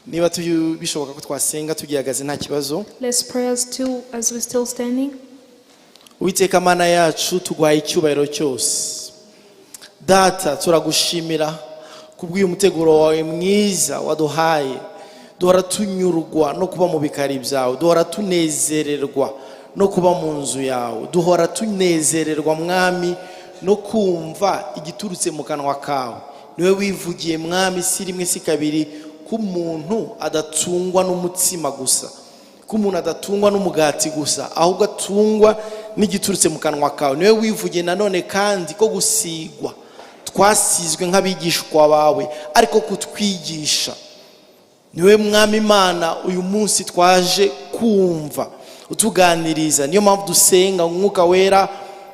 niba bishoboka ko twasenga tugihagaze nta kibazo. Let's pray as we're still standing. Uwiteka Mana yacu tugwaye icyubahiro cyose. Data turagushimira kubw'uyu muteguro wawe mwiza waduhaye. Duhora tunyurwa no kuba mu bikari byawe, duhora tunezererwa no kuba mu nzu yawe, duhora tunezererwa mwami no kumva igiturutse mu kanwa kawe. Niwe wivugiye mwami si rimwe si kabiri ko umuntu adatungwa n'umutsima gusa, ko umuntu adatungwa n'umugati gusa, ahubwo atungwa n'igiturutse mu kanwa kawe. Niwe wivugiye nanone kandi ko gusigwa twasizwe nk'abigishwa bawe ariko kutwigisha. Niwe mwami Imana uyu munsi twaje kumva utuganiriza. Niyo mpamvu dusenga umwuka wera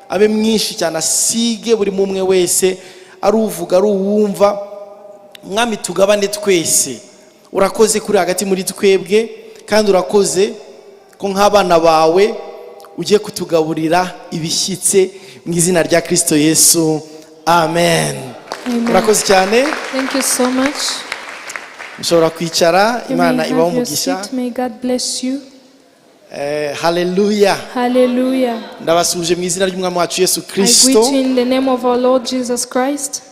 abe mwinshi cyane, asige buri mumwe wese, ari uvuga ari uwumva. Mwami tugabane twese. Urakoze kuri hagati muri twebwe, kandi urakoze ko nk'abana bawe ugiye kutugaburira ibishyitse mu izina rya Kristo Yesu. Amen. Urakoze cyane. Thank you so much. Mushobora kwicara. Imana ibaho umugisha. May God bless you. Hallelujah. Hallelujah. Ndabasuje mu izina ry'umwami wacu Yesu I Kristo. greet you in the name of our Lord Jesus Christ.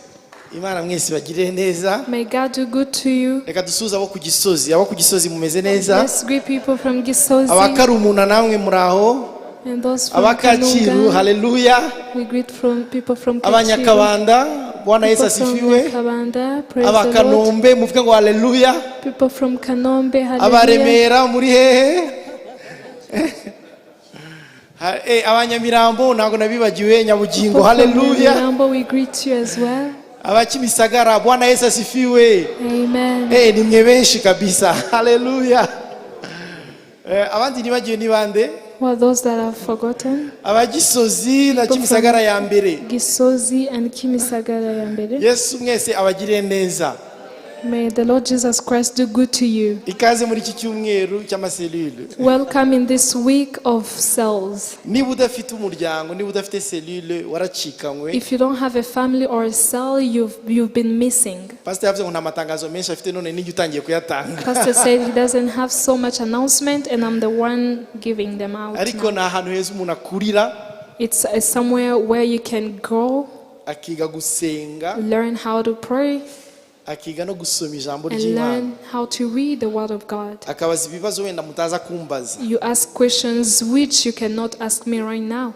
Imana mwese bagire neza. May God do good to you. Reka dusuze abo ku Gisozi. Abo ku Gisozi mumeze neza. Let's greet people from Gisozi. Abakarumuna namwe muraho. And those from Abakachiru. Kanunga. Hallelujah. We greet from people from Kachiru. Abanyakabanda. Bwana Yesu asifiwe. Abakanombe muvuge ngo hallelujah. People from Kanombe. Hallelujah. Abaremera muri hehe? Abanyamirambo ntago nabibagiwe. Nyabugingo. Hallelujah. Mirambo, we greet you as well. Abakimisagara. Bwana Yesu asifiwe. Amen. Ni mwe benshi kabisa. Hallelujah. Abandi nibagiwe ni bande? Well, those that have forgotten. Abagisozi na Kimisagara ya mbere. Gisozi and Kimisagara ya mbere. Yesu mwese abagire neza. May the Lord Jesus Christ do good to you. Ikaze muri iki cyumweru cy'amaselule. Welcome in this week of cells. Niba udafite umuryango, niba udafite selule waracikanywe. If you don't have a family or a cell, you've been missing. Pastor yavuze ngo nta matangazo menshi afite, none n'ijye utangiye kuyatanga. Pastor said he doesn't have so much announcement and I'm the one giving them out. Ariko na ahantu heza umuntu akurira. It's somewhere where you can go, akiga gusenga, learn how to pray, akiga no gusoma ijambo and ry'Imana. learn how to read the word of God. Akabaza ibibazo wenda mutaza kumbaza. You ask questions which you cannot ask me right now.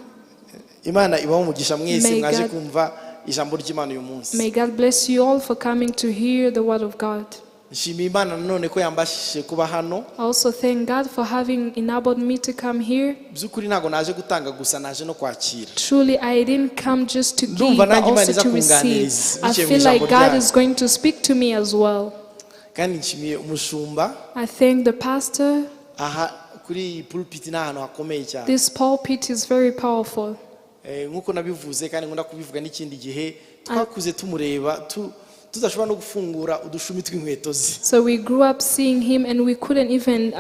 Imana ibaho umugisha mwese mwaje kumva ijambo ry'Imana uyu munsi. May God bless you all for coming to hear the word of God. Nshimiye Imana nanone ko yambashije kuba hano. I also thank God for having enabled me to come here. Byukuri ntago naje gutanga gusa, naje no kwakira. Truly, I didn't come just to give, but also to receive. I feel like God is going to speak to me as well. Kandi nshimiye umushumba. I thank the pastor. Aha kuri pulpit na hano hakomeye cyane. This pulpit is very powerful. Nkuko nabivuze kandi ngunda kubivuga n'ikindi gihe twakuze tumureba tudashobora no gufungura udushumi tw'inkweto ze. So we grew up seeing him and we couldn't even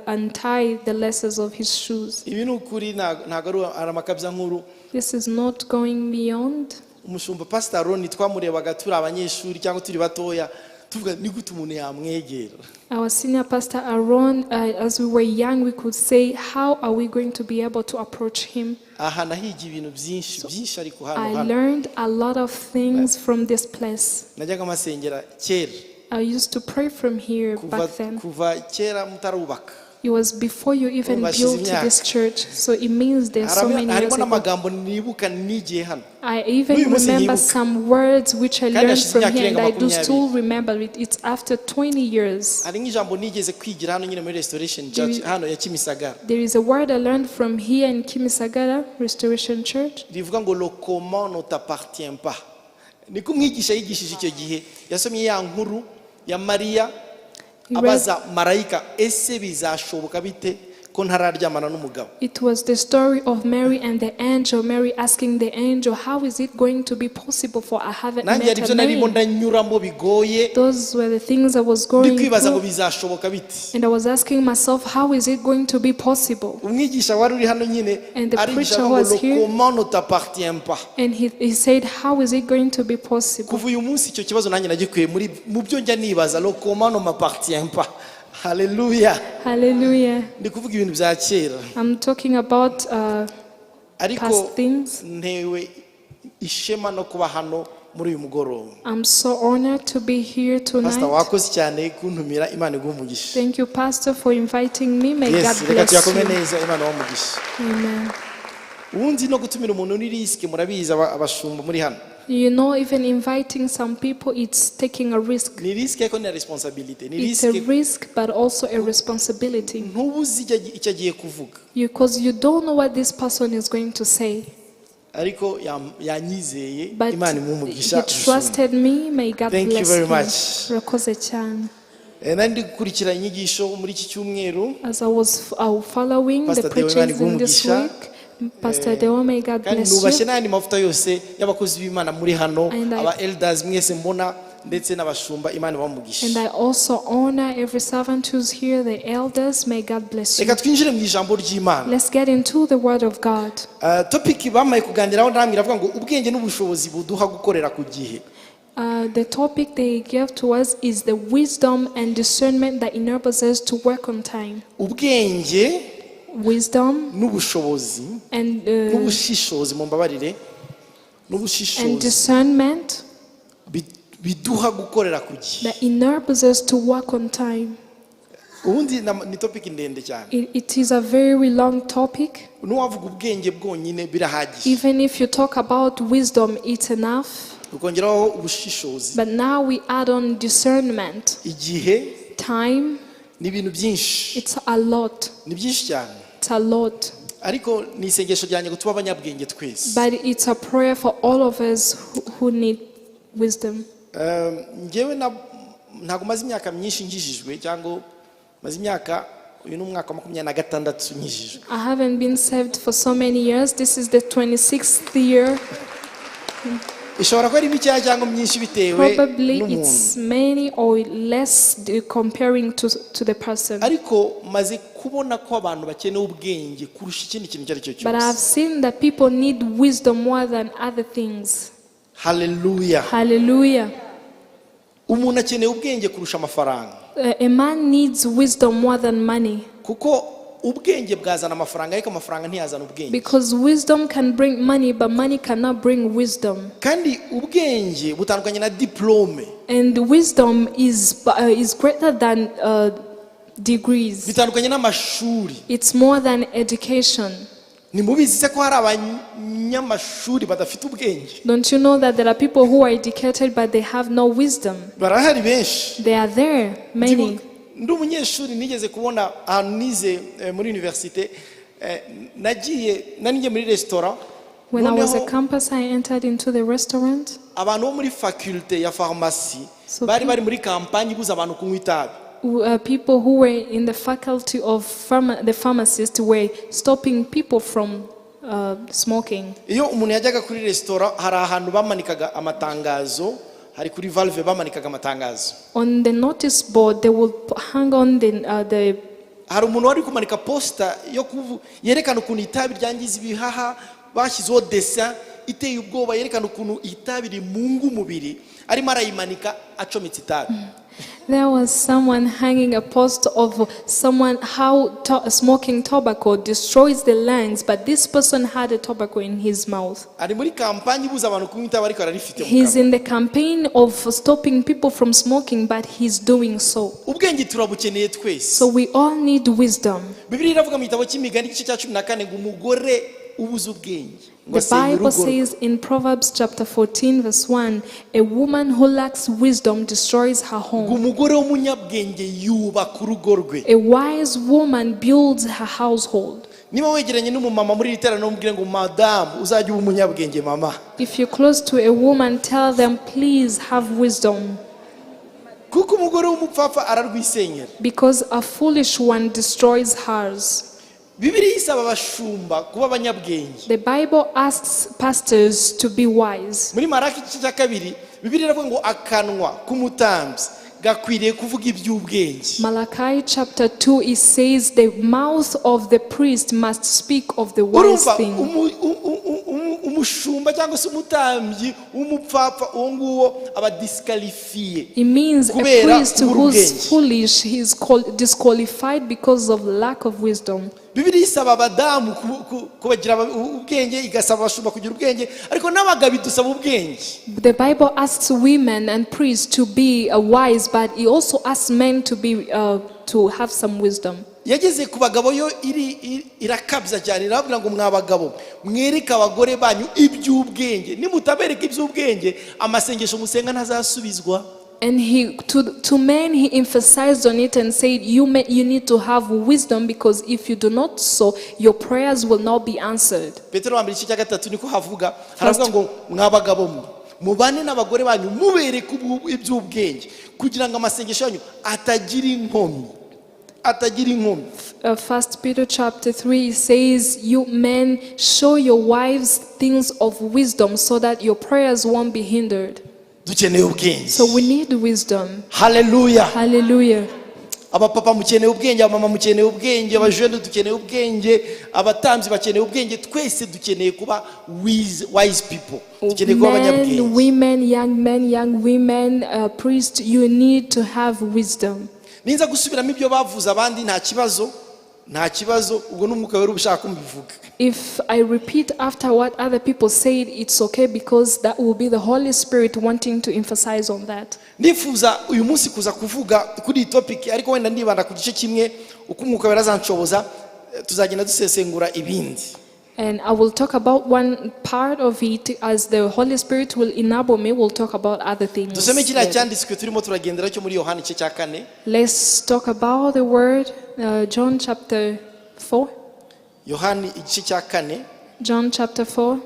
untie the laces of his shoes. Ibi n'ukuri ntago ari amakabya nkuru. This is not going beyond. Umushumba Pastor Ron twamurebaga turi abanyeshuri cyangwa turi batoya tuvuga ni gute umuntu yamwegera. Our senior pastor Aaron, as we were young, we could say, how are we going to be able to approach him? Aha nahiga ibintu byinshi ariko hano I learned a lot of things from this place. Najyaga masengera kera. I used to pray from here back then. Kuva kera mutarubaka. It was before you even built this church, so it means there's so many years ago. I even remember some words which I learned from here, and I do still remember it. It's after 20 years. There is a word I learned from here in Kimisagara Restoration Church. Abaza marayika ese bizashoboka bite ko ntararyamana n'umugabo. It was the story of Mary and the angel. Mary asking the angel, how is it going to be possible for I haven't met a man? Those were the things I was going through. And I was asking myself, how is it going to be possible? And the preacher was here, and he said, how is it going to be possible? Hallelujah. Hallelujah. I'm talking about past things. I'm so honored to be here tonight. Thank you, Pastor, for inviting me. May God bless you. Amen. You know, even inviting some people, it's taking a risk. It's a risk, but also a responsibility. Because you don't know what this person is going to say. But he trusted me. May God bless him. Thank you very much. As I was following the preachings in this week, Pastor Deo, may God bless you. And I also honor every servant who's here, the elders. May God bless you. Let's get into the Word of God. The topic they gave to us is the wisdom and discernment that enables us to work on time. Wisdom and discernment that enables us to work on time. It is a very long topic. Even if you talk about wisdom, it's enough. But now we add on discernment. Time. It's a lot. It's a lot. But it's a prayer for all of us who need wisdom. I haven't been saved for so many years. This is the 26th year. Probably it's many or less comparing to the person. But I've seen that people need wisdom more than other things. Hallelujah. Hallelujah. A man needs wisdom more than money. Because wisdom can bring money, but money cannot bring wisdom. And wisdom is greater than degrees. It's more than education. Don't you know that there are people who are educated but they have no wisdom? They are there, many. When I was at campus, I entered into the restaurant. So people who were in the faculty of the pharmacist were stopping people from smoking. On the notice board, they will hang on the There was someone hanging a post of someone how smoking tobacco destroys the lungs, but this person had a tobacco in his mouth. He's in the campaign of stopping people from smoking, but he's doing so. So we all need wisdom. The Bible says in Proverbs chapter 14 verse 1, a woman who lacks wisdom destroys her home. A wise woman builds her household. If you're close to a woman, tell them, please have wisdom. Because a foolish one destroys hers. Bibiliya isaba abashumba kuba abanyabwenge. The Bible asks pastors to be wise. Muri Maraki igice cya 2 Bibiliya iravuga ngo akanwa k'umutambyi gakwiriye kuvuga iby'ubwenge. Malachi chapter 2 it says the mouth of the priest must speak of the wise thing. Umushumba cyangwa se umutambyi w'umupfapfa uwo nguwo aba disqualifié. It means a priest who's foolish, he is disqualified because of lack of wisdom. Bibiliya isaba abadamu kubagira ubwenge, igasaba abashumba kugira ubwenge, ariko n'abagabo idusaba ubwenge. The Bible asks women and priests to be wise, but it also asks men to be to have some wisdom. Yageze ku bagabo yo irakabya cyane, iravuga ngo mwabagabo mwereka abagore banyu iby'ubwenge, nimutabereka iby'ubwenge amasengesho musenga ntazasubizwa. And to men he emphasized on it and said, you need to have wisdom, because if you do not so, your prayers will not be answered. Petero wa mbere igice cya 3 niko havuga, haravuga ngo mwabagabo mubane n'abagore banyu mubereka iby'ubwenge kugira ngo amasengesho yanyu atagira inkomyi. First Peter chapter 3 says, you men show your wives things of wisdom so that your prayers won't be hindered. So we need wisdom. Hallelujah. Hallelujah. Abapapa mukeneye ubwenge, abamama mukeneye ubwenge, abajene dukeneye ubwenge, abatambyi bakeneye ubwenge, twese dukeneye kuba wise people. Dukeneye kuba abanyabwenge. Men, young women, priests, you need to have wisdom. Ninza gusubiramo ibyo bavuze abandi nta kibazo ubwo n'umwuka wera ubushaka kumbivuga. If I repeat after what other people said, it's okay, because that will be the Holy Spirit wanting to emphasize on that. Nifuza uyu munsi kuza kuvuga kuri topic, ariko wenda ndibanda ku gice kimwe uko umwuka wera azanshoboza, tuzagenda dusesengura ibindi. And I will talk about one part of it as the Holy Spirit will enable me. We'll talk about other things. Dusome kiriya cyanditswe turimo turagendera cyo muri Yohana igice cya 4. Let's talk about the word, John chapter 4. Yohana igice cya 4. John chapter 4.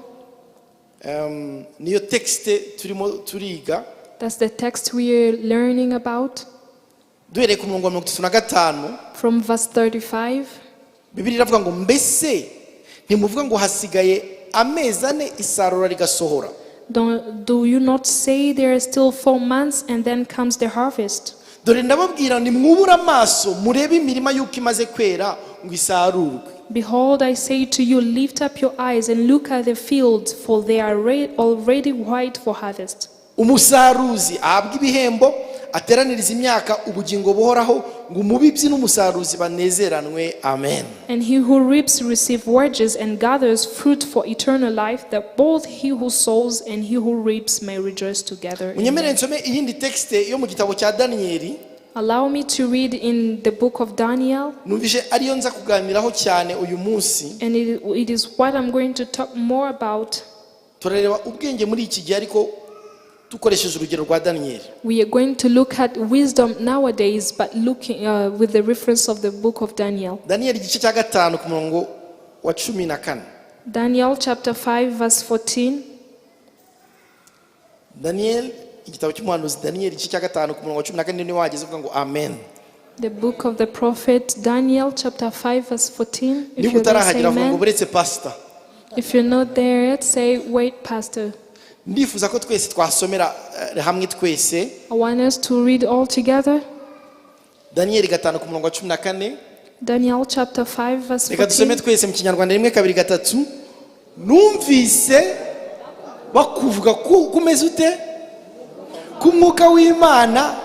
Niyo texte turimo turiga. That's the text we are learning about. Duhereye ku murongo wa 35. From verse 35. Bibiliya iravuga ngo mbese ntimuvuga ngo hasigaye amezi 4 isarura rigasohora. Do you not say there are still 4 months and then comes the harvest? Dore ndababwira ni mwubura amaso murebe imirima yuko imaze kwera ngo isarurwe. Behold, I say to you, lift up your eyes and look at the fields, for they are already white for harvest. Umusaruzi ahabwa ibihembo, ateraniriza imyaka ubugingo buhoraho, ngo umubibyi n'umusaruzi banezeranwe. Amen. And he who reaps receive wages and gathers fruit for eternal life, that both he who sows and he who reaps may rejoice together. Munyemere nsome iyindi texte yo mu gitabo cya Daniel. Allow me to read in the book of Daniel. Numvise ariyo nza kuganiraho cyane uyu munsi. And it is what I'm going to talk more about. Turareba ubwenge muri iki gihe ariko tukoresheje urugero rwa Daniel. We are going to look at wisdom nowadays, but looking with the reference of the book of Daniel. Daniel igice cya 5 ku murongo wa 14. Daniel chapter 5 verse 14. Daniel igitabo cy'umuhanuzi Daniel igice cya 5 ku murongo wa 14 niwe wageze uvuga ngo amen. The book of the prophet Daniel chapter 5 verse 14. If you're not there yet, say wait, pastor. Ndifuza ko twese twasomera hamwe twese. I want us to read all together. Daniel 5 ku murongo wa 14. Daniel chapter 5 verse 14. Reka dusome twese mu Kinyarwanda 1 2 3. Numvise bakuvuga kumeze ute ku mwuka w'Imana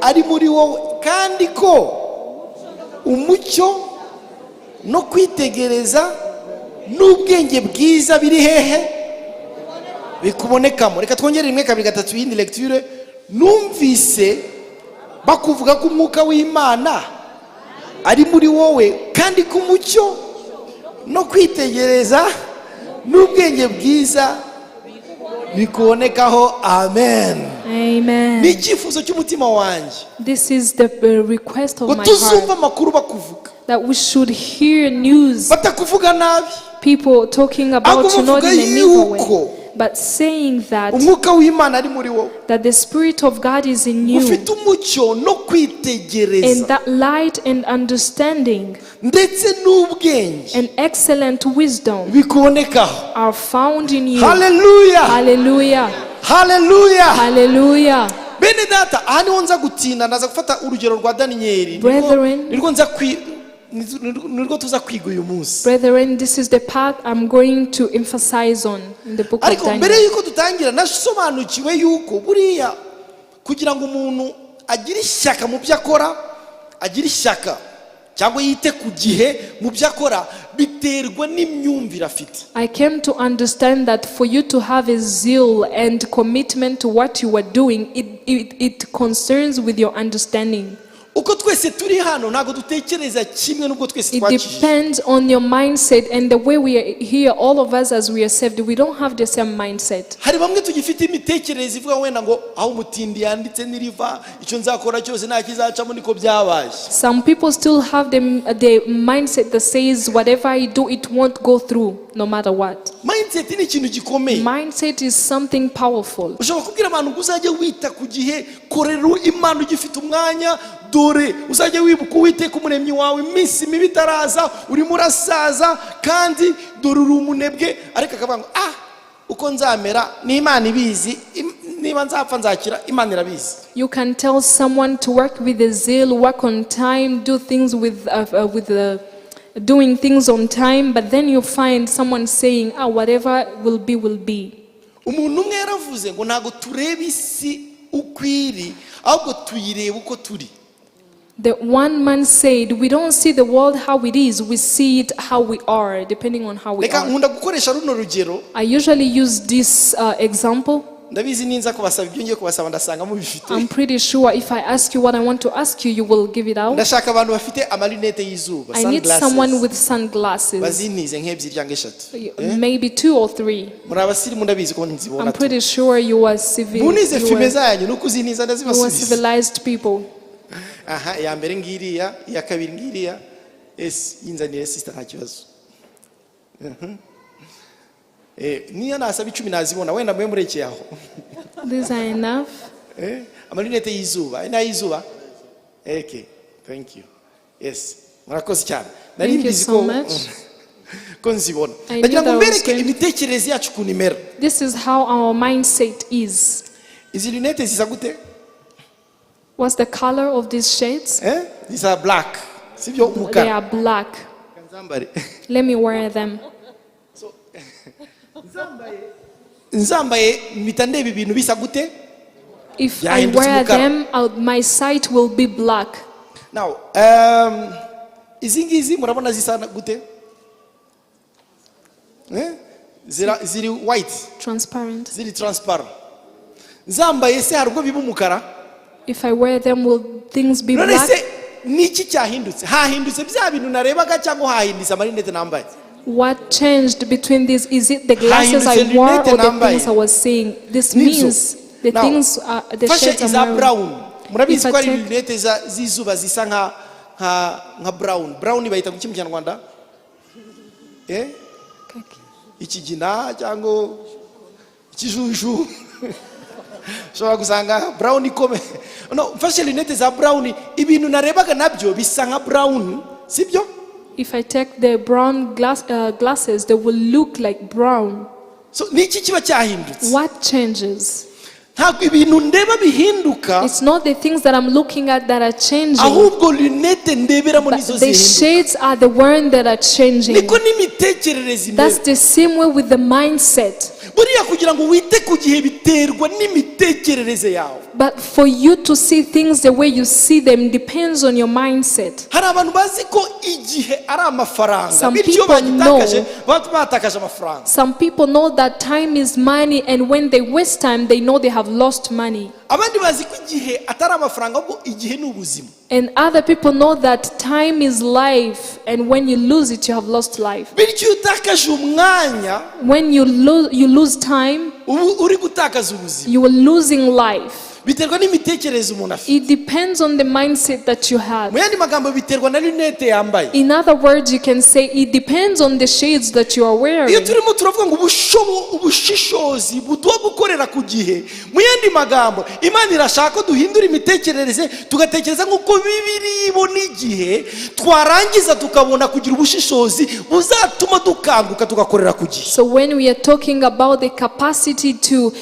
ari muri wowe, kandi ko umucyo no kwitegereza n'ubwenge bwiza biri hehe bikubonekamo. Reka twongere 1 2 3 yindi lecture. Numvise bakuvuga ko umwuka w'Imana ari muri wowe, kandi ko umucyo no kwitegereza n'ubwenge bwiza bikubonekaho. Amen. Amen. Ni cyifuzo cy'umutima wanjye. This is the request of my tuzumva makuru bakuvuga, that we should hear news, batakuvuga nabi, people talking about you not in an evil way, but saying that umwuka w'Imana ari muri wowe, that the Spirit of God is in you, ufite umucyo no and kwitegereza that light and understanding ndetse n'ubwenge and excellent wisdom bikubonekaho. are found in you. Hallelujah, Hallelujah. hallelujah. Hallelujah. Bene data, aha niho nza gutinda, naza gufata urugero rwa Daniyeli. Brethren, nirwo tuza kwiga uyu munsi. Brethren, this is the part I'm going to emphasize on in the book of Ariko mbere Daniel. yuko dutangira, nasobanukiwe yuko buriya kugira ngo umuntu agire ishyaka mu byo akora, agire ishyaka cyangwa yite ku gihe mu byo akora, biterwa n'imyumvire afite. I came to understand that for you to have a zeal and commitment to what you are doing, it concerns with your understanding. Uko twese turi hano ntago dutekereza kimwe nubwo twese It twakijije. depends on your mindset, and the way we are here, all of us as we are saved, we don't have the same mindset. Hari bamwe tugifite imitekerereze ivuga wenda ngo aho umutindi yanditse niriva icyo nzakora cyose nta kizacamo niko byabaye. Some people still have the mindset that says whatever I do, it won't go through no matter what. Mindset ni ikintu gikomeye. Mindset is something powerful. Ushobora kubwira abantu ngo uzajye wita ku gihe, korera Imana ugifite umwanya, dore uzajye wibuka Uwiteka umuremyi wawe iminsi mibi itaraza, urimo urasaza kandi dore uri umunebwe, ariko akavuga ngo uko nzamera ni Imana ibizi, niba nzapfa nzakira Imana irabizi. You can tell someone to work with the zeal, work on time, do things with doing things on time, but then you find someone saying, whatever will be, will be. Umuntu umwe yaravuze ngo ntago tureba isi ukwiri, ahubwo tuyireba uko turi. The one man said, we don't see the world how it is, we see it how we are, depending on how we Reka are. nkunda gukoresha runo rugero. I usually use this example. Ndabizi ninza kubasaba ibyo ngiye kubasaba ndasanga mu bifite. I'm pretty sure if I ask you what I want to ask you, you will give it out. Ndashaka abantu bafite amalinete y'izuba, I need someone with sunglasses. bazinize nk'ebyiri cyangwa eshatu. Maybe 2 or 3. Muri abasirimu ndabizi ko nzibona. I'm pretty sure you are Bunize filme zanyu nuko uziniza you are ndazibasubiza. civilized people. Aha, ya mbere ngiriya, ya kabiri ngiriya. Yinzaniye sister nta kibazo. Niyo nasaba 10 nazibona wenda mwe murekeye aho. These are enough. Amalinete y'izuba, ina y'izuba. Okay, thank you. Yes, murakoze cyane. Nari Thank you mbizi so ko much. ko nzibona. I knew Ndagira ngo that was mbereke going- imitekerereze yacu kunimera. This is how our mindset is. Izi lunette zisa gute? What's the color of these shades? These are black. Sibyo They umukara. are black. Nzambare. Let me wear them. So nzambaye mpita ndeba ibintu bisa gute? If Yeah, I and wear it's mukara. them, my sight will be black. Now, izi ngizi murabona zisa gute? Ziri white, Transparent. ziri transparent. Nzambaye se hari ubwo biba umukara? If I wear them, will things be None black? se niki cyahindutse? Hahindutse bya bintu narebaga cyangwa hahindutse amarinete nambaye? What changed between these? Is it the glasses I Hahindutse wore lunette or the nambaye? things I was seeing? This Nibyo. means the Now, things, the fashe shades iza I'm wearing. brown. Murabizi If I ko ari take- lunette z'izuba zisa nka brown. Brown bayita mu Kinyarwanda? Ikigina cyangwa ikijuju. Shobora gusanga brown ikome. No, fashe lunette za brown, ibintu narebaga nabyo bisa nka brown, sibyo? If I take the brown glasses, they will look like brown. So niki kiba cyahindutse? What changes? Ntabwo ibintu ndeba bihinduka, It's not the things that I'm looking at that are changing. ahubwo lunette ndeberamo But nizo the zihinduka. shades are the ones that are changing. Niko n'imitekerereze That's imeze. the same way with the mindset. Buriya kugira ngo wite ku gihe biterwa n'imitekerereze yawe. But for you to see things the way you see them depends on your mindset. Hari abantu bazi ko igihe ari amafaranga, Some bityo people bagitakaje know. batakaje amafaranga. Some people know that time is money, and when they waste time, they know they have lost money. Abandi bazi ko igihe atari amafaranga ahubwo igihe ni ubuzima. And other people know that time is life, and when you lose it, you have lost life. Bityo iyo utakaje umwanya When you lose time, uri gutakaza ubuzima. you are losing life. biterwa n'imitekerereze umuntu afite. It depends on the mindset that you have. Mu yandi magambo biterwa na lunette yambaye. In other words, you can say it depends on the shades that you are wearing. Iyo turimo turavuga ngo ubushishozi buduha gukorera ku gihe, mu yandi magambo Imana irashaka ko duhindura imitekerereze tugatekereza nk'uko Bibiliya ibona igihe, twarangiza tukabona kugira ubushishozi buzatuma dukanguka tugakorera ku gihe. So when we are talking about the capacity to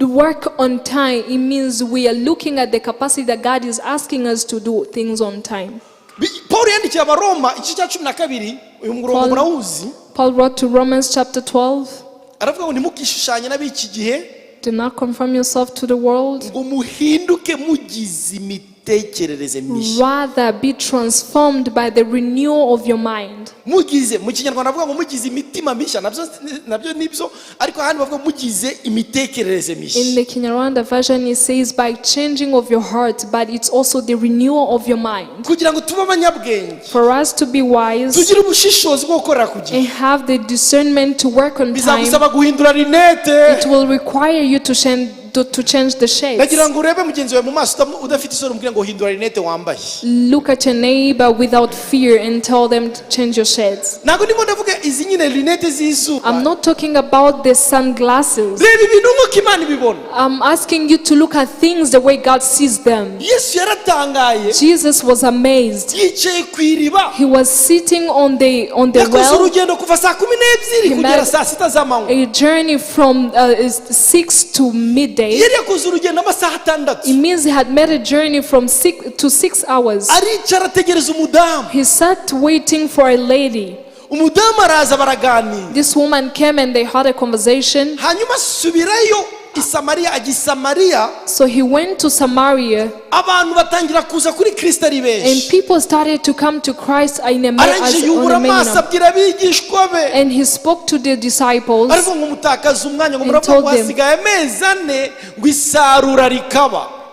work on time, it means we are looking at the capacity that God is asking us to do things on time. Paul yandikiye Abaroma igice cya 12 uyu murongo murawuzi. Paul wrote to Romans chapter 12. Aravuga ngo nimukishushanye n'abiki gihe. Do not conform yourself to the world. Ngo muhinduke mugize imitekerereze mishya. Rather be transformed by the renewal of your mind. Mugize mu Kinyarwanda avuga ngo mugize imitima mishya, nabyo nibyo, ariko hano bavuga mugize imitekerereze mishya. In the Kinyarwanda version it says by changing of your heart, but it's also the renewal of your mind. Kugira ngo tube abanyabwenge. For us to be wise. Tugire ubushishozi bwo gukorera ku gihe. And have the discernment to work on time. Bizagusaba guhindura lunette. It will require you to change the shades. Nagira ngo urebe mugenzi wawe mu maso udafite isoni umubwire ngo hindura lunette wambaye. Look at your neighbor without fear and tell them to change your shades. Nago ndimo ndavuga izi nyine lunette z'izuba. I'm not talking about the sunglasses. Reba ibintu nk'uko Imana ibibona. I'm asking you to look at things the way God sees them. Yesu yaratangaye. Jesus was amazed. Yicaye ku iriba. He was sitting on the Yakoze well. urugendo kuva saa 12 kugera saa 6 z'amanywa. A journey from 6 to midday. Yari yakoze urugendo amasaha 6. It means he had made a journey from 6 to 6 hours. Aricara ategereza umudamu. He sat waiting for a lady. Umudamu araza baraganira. This woman came and they had a conversation. Hanyuma subirayo Samaria. So he went to Samaria. Abantu batangira kuza kuri Kristo ari benshi. And people started to come to Christ in a manner. And he spoke to the disciples. And told them,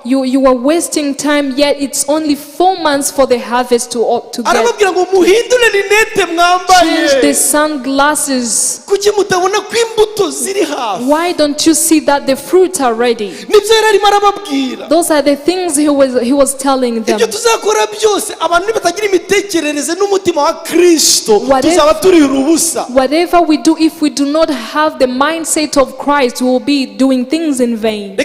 You are wasting time, yet it's only 4 months for the harvest to get. Change the sunglasses. Why don't you see that the fruits are ready? Those are the things he was telling them. Whatever we do, if we do not have the mindset of Christ, we will be doing things in vain.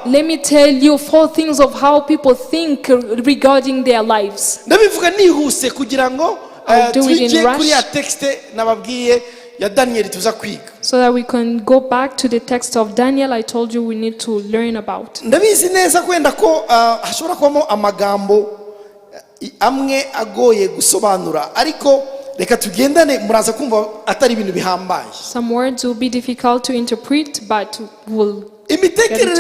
Let me tell you 4 things of how people think regarding their lives. I'll do it in rush so that we can go back to the text of Daniel I told you we need to learn about. Some words will be difficult to interpret, but we'll get it together.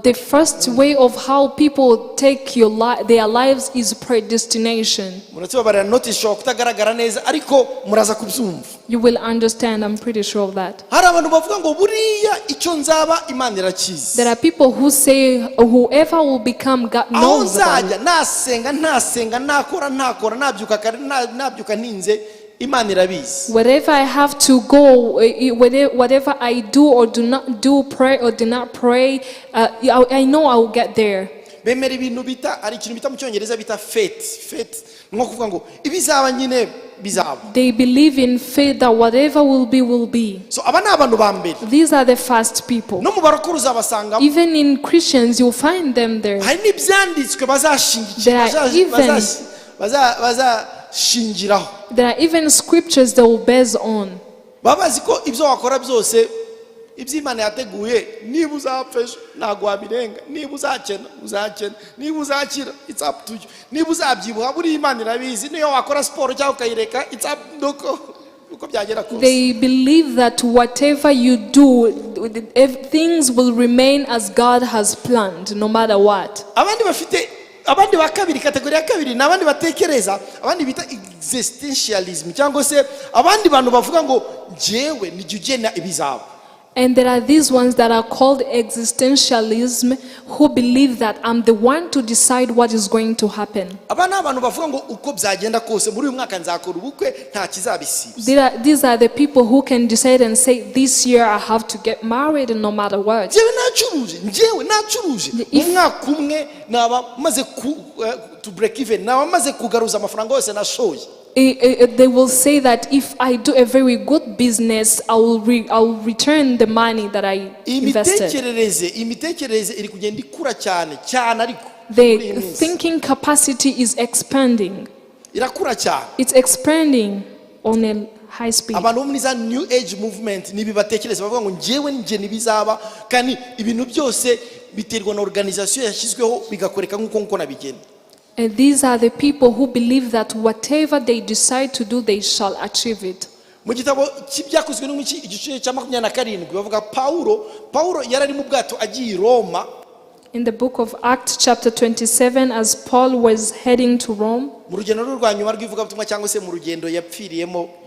The first way of how people take their lives is predestination. You will understand, I'm pretty sure of that. There are people who say whoever will become, God knows about it. Wherever I have to go, whatever I do or do not do, pray or do not pray, I know I will get there. They believe in faith that whatever will be, will be. These are the first people. Even in Christians, you'll find them there. There are even scriptures that will base on. They believe that whatever you do, things will remain as God has planned, no matter what. Abandi ba kabiri kategori ya kabiri nabandi batekereza abandi bita existentialism cyangwa se abandi bantu bavuga ngo jewe nijugena ibizaba. And there are these ones that are called existentialism, who believe that I'm the one to decide what is going to happen. These are the people who can decide and say, this year I have to get married no matter what. They will say that if I do a very good business, I will return the money that I invested. The thinking capacity is expanding. It's expanding on a high speed. New age movement and these are the people who believe that whatever they decide to do, they shall achieve it. In the book of Acts chapter 27, as Paul was heading to Rome,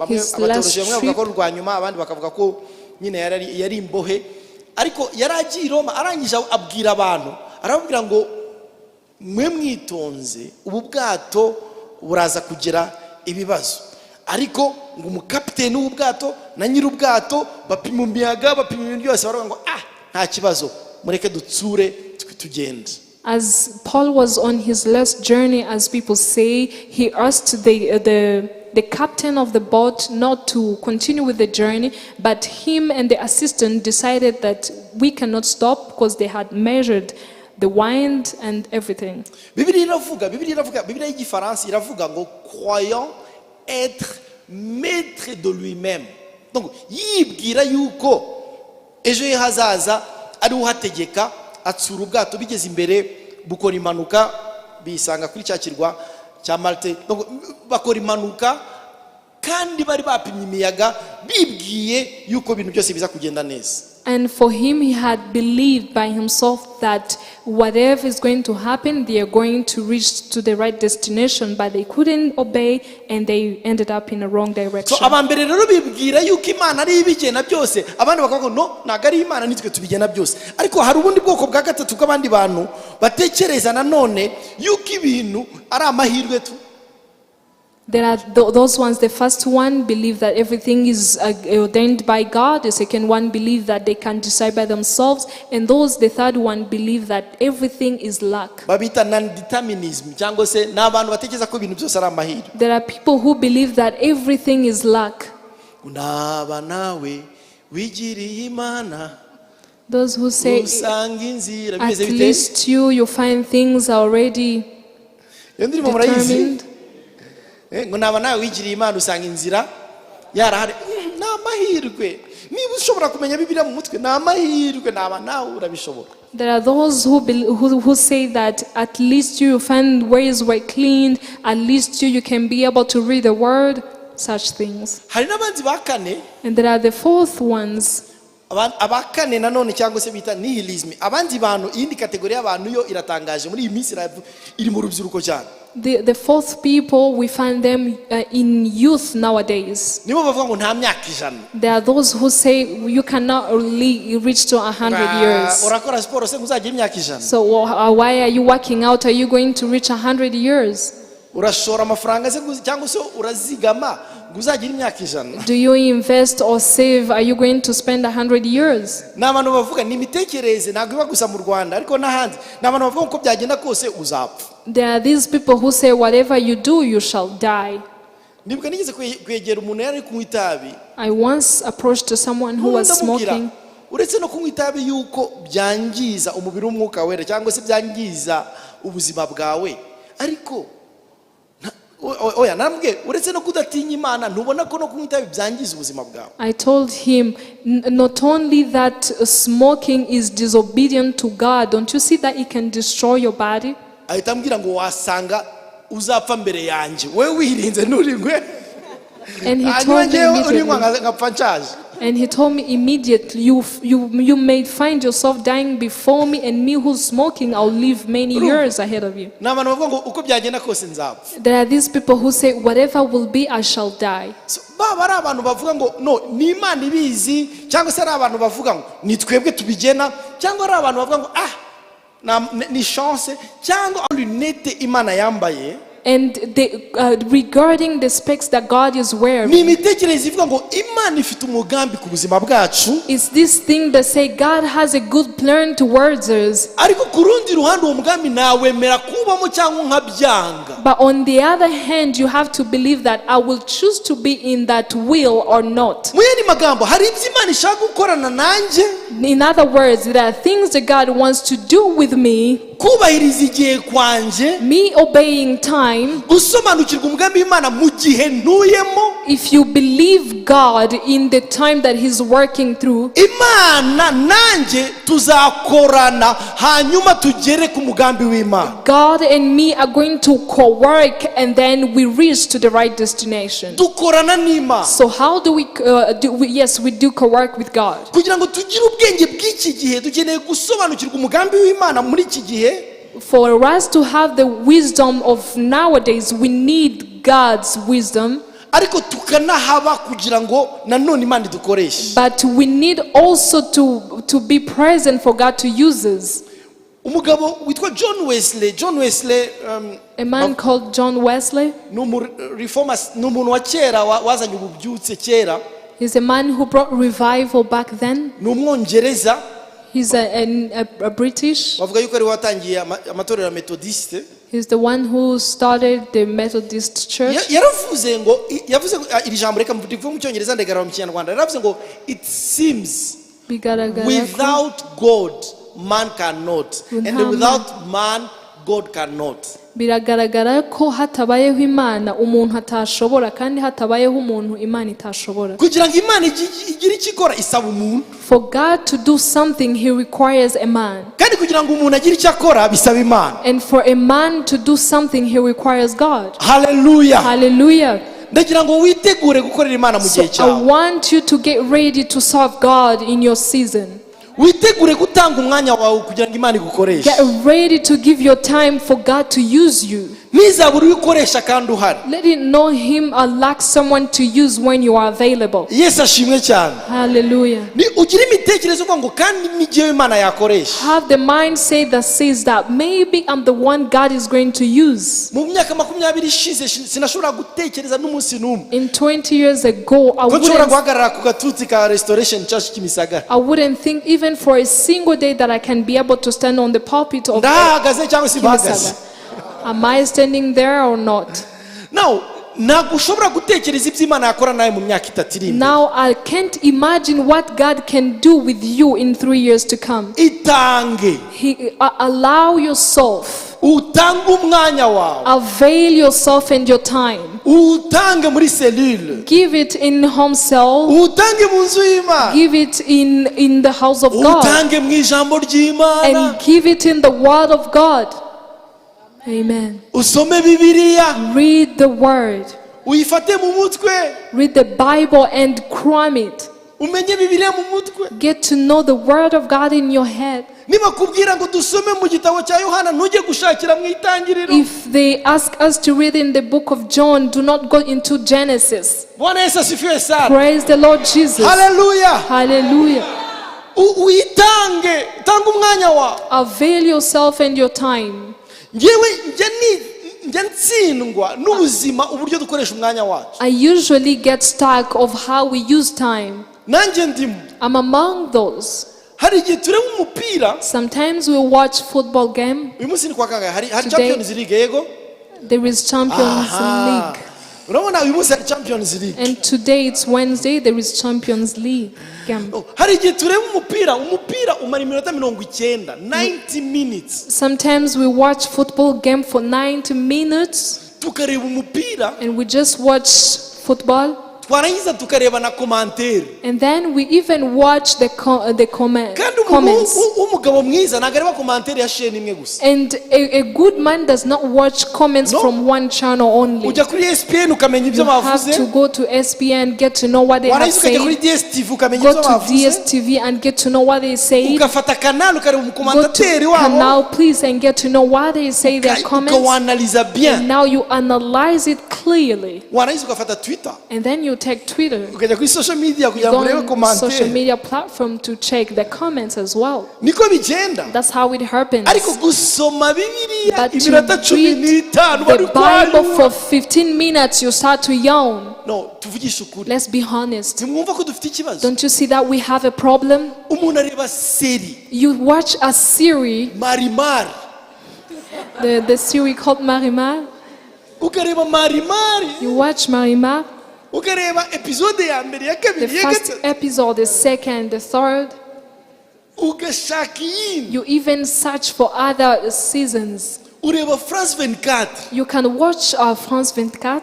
his last trip, mwe mwitonze ubu bwato buraza kugira ibibazo ariko ngo umukapiteni w'ubwato na nyiri ubwato bapima umuyaga bapima ibintu byose baravuga ngo nta kibazo mureke dutsure tugende. As Paul was on his last journey, as people say, he asked the captain of the boat not to continue with the journey, but him and the assistant decided that we cannot stop because they had measured the wind and everything. Bibiliya y'igifaransa iravuga ngo croyant être maître de lui-même. Donc yibwira yuko ejo hazaza ari uhategeka atsura ubwato bigeze imbere bukora impanuka bisanga kuri cyakirwa cya Malte. Donc bakora impanuka kandi bari bapimye imiyaga bibwiye yuko ibintu byose biza kugenda neza. And for him, he had believed by himself that whatever is going to happen, they are going to reach to the right destination, but they couldn't obey and they ended up in a wrong direction. So abambere rero bibwira yuko Imana ari ibigena byose, abandi bakavuga no naga ari Imana nitwe tubigena byose. Ariko hari ubundi bwoko bwa gatatu bw'abandi bantu batekereza nanone yuko ibintu ari amahirwe tu. There are those ones. The first one believe that everything is ordained by God. The second one believe that they can decide by themselves, and the third one believe that everything is luck. Babita non-determinism cyangwa se n'abantu batekereza ko ibintu byose ari amahirwe. There are people who believe that everything is luck. Unaba nawe wigiriye Imana. Those who say at least you find things already determined. Ngo naba nawe wigiriye Imana usanga inzira yarahari n'amahirwe niba ushobora kumenya Bibiliya mu mutwe n'amahirwe naba nawe urabishobora. There are those who say that at least you find ways were cleaned, at least you can be able to read the word, such things. Hari n'abandi bakane, and there are the fourth ones. Abakane nanone cyangwa se bita nihilism. Abandi bantu indi kategori y'abantu yo iratangaje muri iyi minsi iri mu rubyiruko cyane. The fourth people, we find them in youth nowadays. Nibo bavuga ngo nta myaka ijana. There are those who say you cannot really reach to 100 years. Urakora sport se nguzagira imyaka ijana. So why are you working out? Are you going to reach 100 years? Urashora amafaranga se cyangwa se urazigama nguzagira imyaka ijana. Do you invest or save? Are you going to spend 100 years? N'abantu bavuga ni imitekerereze ntabwo iba gusa mu Rwanda ariko n'ahandi. N'abantu bavuga ko byagenda kose uzapfa. There are these people who say whatever you do, you shall die. I once approached someone who was smoking. Uretse no kunywa itabi yuko byangiza umubiri w'umwuka wera cyangwa se byangiza ubuzima bwawe ariko oya namwe uretse no kudatinya Imana ntubona ko no kunywa itabi byangiza ubuzima bwawe. I told him not only that smoking is disobedient to God, don't you see that it can destroy your body? Ahitambwira ngo wasanga uzapfa mbere yanjye wewe wirinze nuringwe. And he told me And he told me immediately, you may find yourself dying before me, and me who's smoking, I'll live many years ahead of you. There are these people who say, whatever will be, I shall die. baba ari abantu bavuga ngo no ni Imana ibizi cyangwa se ari abantu bavuga ngo ni twebwe tubigena cyangwa ari abantu bavuga ngo ni chance cyangwa lunette Imana yambaye. And regarding the specs that God is wearing, is this thing that say God has a good plan towards us. But on the other hand, you have to believe that I will choose to be in that will or not. In other words, there are things that God wants to do with me, me obeying time. If you believe God in the time that He's working through, God and me are going to co-work, and then we reach to the right destination. So how do we yes, we do co-work with God. For us to have the wisdom of nowadays, we need God's wisdom. But we need also to be present for God to use us. A man called John Wesley. He's a man who brought revival back then. He's a British. He's the one who started the Methodist Church. It seems without God, man cannot. And without man, God cannot. Biragaragara ko hatabayeho Imana umuntu atashobora, kandi hatabayeho umuntu Imana itashobora. For God to do something, He requires a man. And for a man to do something, he requires God. Hallelujah. Hallelujah. So I want you to get ready to serve God in your season. Get ready to give your time for God to use you. Let it know Him or lack someone to use when you are available. Hallelujah. Have the mindset that says that maybe I'm the one God is going to use. In 20 years ago, I wouldn't think even for a single day that I can be able to stand on the pulpit of Kimisaga. Am I standing there or not? Now I can't imagine what God can do with you in 3 years to come. Allow yourself. Avail yourself and your time. Give it in home cell. Give it in the house of God. And give it in the word of God. Amen. Read the word. Read the Bible and cram it. Get to know the word of God in your head. If they ask us to read in the book of John, do not go into Genesis. Praise the Lord Jesus. Hallelujah. Hallelujah. Avail yourself and your time. I usually get stuck of how we use time. I'm among those. Sometimes we watch football game. Today, there is Champions League. And today it's Wednesday, there is Champions League game. 90 minutes. Sometimes we watch football game for 90 minutes. And we just watch football. twarangiza tukareba na commentaire. And then we even watch the comments. Umugabo mwiza nagareba commentaire ya chaîne imwe gusa. And a good man does not watch comments from one channel only. Ujya kuri ESPN ukamenya ibyo bavuze. You have to go to ESPN, get to know what they have said. Go to DSTV and get to know what they say. Ukafata canal ukareba umukomantateri wabo. Canal please and get to know what they say their comments. Ukaanalyza bien. And now you analyze it clearly. Wanaanza ukafata Twitter. And then you take Twitter. Ukajya kuri social media kugira ngo urebe commentaire. Social media platform to check the comments as well. Niko bigenda. That's how it happens. Ariko gusoma Bibiliya iminota 15 bari kwayo. The Bible for 15 minutes you start to yawn. No, tuvugisha ukuri. Let's be honest. Mwumva ko dufite ikibazo. Don't you see that we have a problem? Umuntu areba series. You watch a series. Marimar. The series called Marimar. Ukareba Marimar. You watch Marimar. Ukareba episode ya mbere ya kabiri. The first episode, the second, the third. You even search for other seasons. Ureba France 24. You can watch France 24.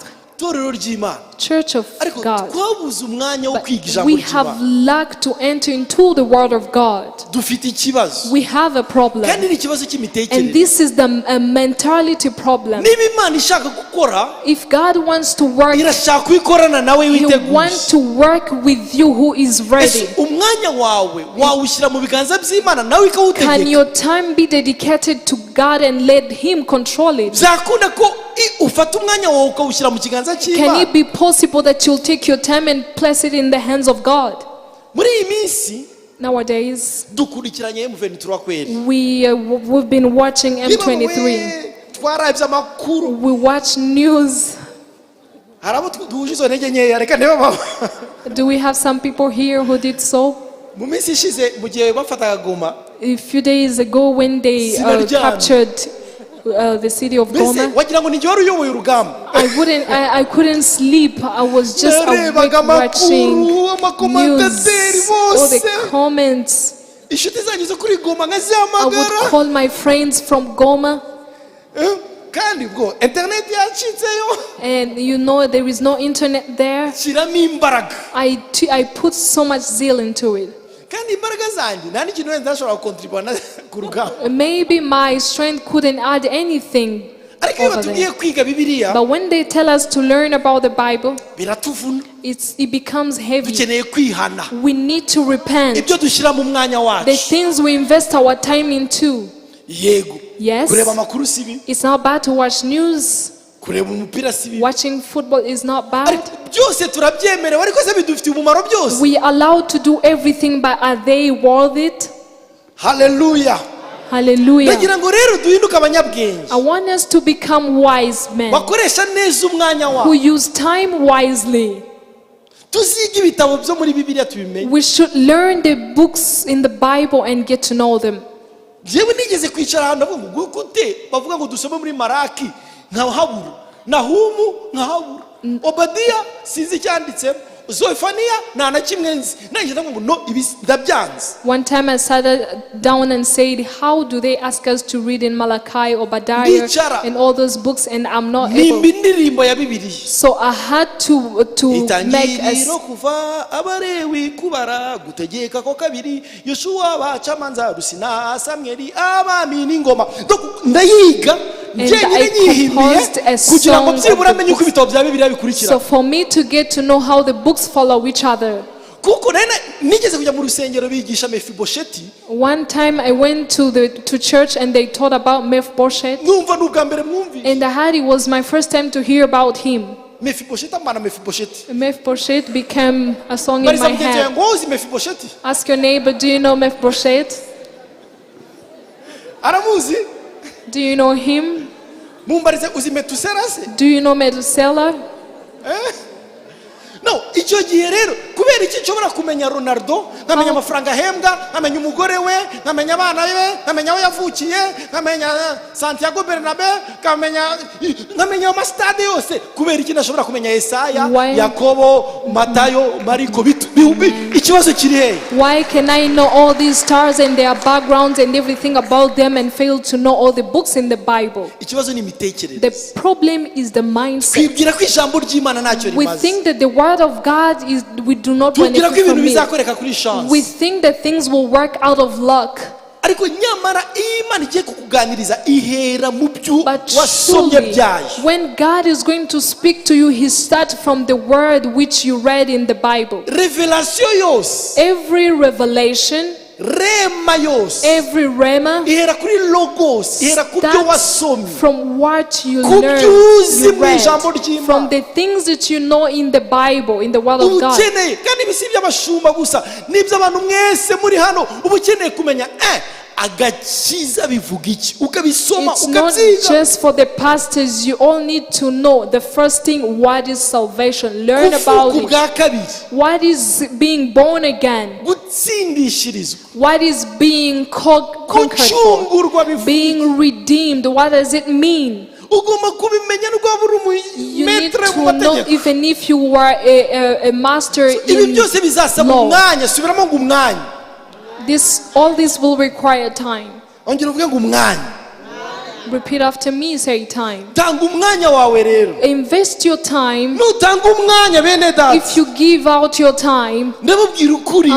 Church of God. But we have lacked to enter into the Word of God. We have a problem. And this is the mentality problem. If God wants to work, He wants to work with you who is ready. Can your time be dedicated to God and let Him control it? Can it be possible that you'll take your time and place it in the hands of God? Nowadays, we've been watching M23. We watch news. Do we have some people here who did so? A few days ago when they captured the city of Goma, I couldn't sleep. I was just awake watching news, all the comments. I would call my friends from Goma. And you know there is no internet there. I put so much zeal into it. Maybe my strength couldn't add anything over there. But when they tell us to learn about the Bible, it becomes heavy. We need to repent. The things we invest our time into. Yes, it's not bad to watch news. Watching football is not bad. We are allowed to do everything, but are they worth it? Hallelujah. Hallelujah. I want us to become wise men who use time wisely. We should learn the books in the Bible and get to know them. Obadiah sinzi cyanditse Zofania na kimwe nzi no ndabyanze. One time I sat down and said, how do they ask us to read in Malachi, Obadiah, and all those books, and I'm not able. So I had to make a Abarewi kubara gutegeka ko kabiri Yoshua bacamanza Rusina Samuel abami n'ingoma ndayiga. And I composed a song of the books. So for me to get to know how the books follow each other. One time I went to church and they taught about Mephibosheth. And I heard it was my first time to hear about him. Mephibosheth became a song in my head. Ask your neighbor, do you know Mephibosheth? Do you know him? Do you know Methuselah? No, icyo gihe rero kubera iki nshobora kumenya Ronaldo nkamenya amafaranga ahembwa nkamenya umugore we nkamenya abana be nkamenya aho yavukiye nkamenya Santiago Bernabeu nkamenya amastade yose kubera iki nashobora kumenya Yesaya Yakobo Matayo Mariko ikibazo kiri he? Why can I know all these stars and their backgrounds and everything about them and fail to know all the books in the Bible? Ikibazo ni imitekerereze. The problem is the mindset. Twibwira ko ijambo ry'Imana ntacyo rimaze. We think that the word of God is, we do not benefit from it. We think that things will work out of luck. Ariko nyamara Imana igiye kukuganiriza ihera mu byo But wasomye truly, byayo. when God is going to speak to you, He starts from the word which you read in the Bible. Revelation yose, Every revelation, rema yose, every rema, ihera kuri logos, ihera ku byo wasomye, from what you ku learn, byuzi you mu read, ijambo ry'Imana, from the things that you know in the Bible, in the Word of God. ukeneye kandi bisi by'abashumba gusa nibyo abantu mwese muri hano ubukeneye kumenya agakiza bivuga iki ukabisoma It's not ukabyiga. just for the pastors. You all need to know the first thing, what is salvation. Learn about Kuvuka it. bwa kabiri, What is being born again? gutsindishirizwa, What is being conquered for? gucungurwa bivuga. Being redeemed. What does it mean? Ugomba kubimenya nubwo buri You need metre mu to know, mategeko. even if you were a master Ibi in byose bizasaba law. umwanya, subiramo ngo umwanya. All this will require time. Ongera uvuge ngo umwanya. Repeat after me, say time. Tanga umwanya wawe rero. Invest your time. Nutanga umwanya bene data, If you give out your time, ndababwira ukuri,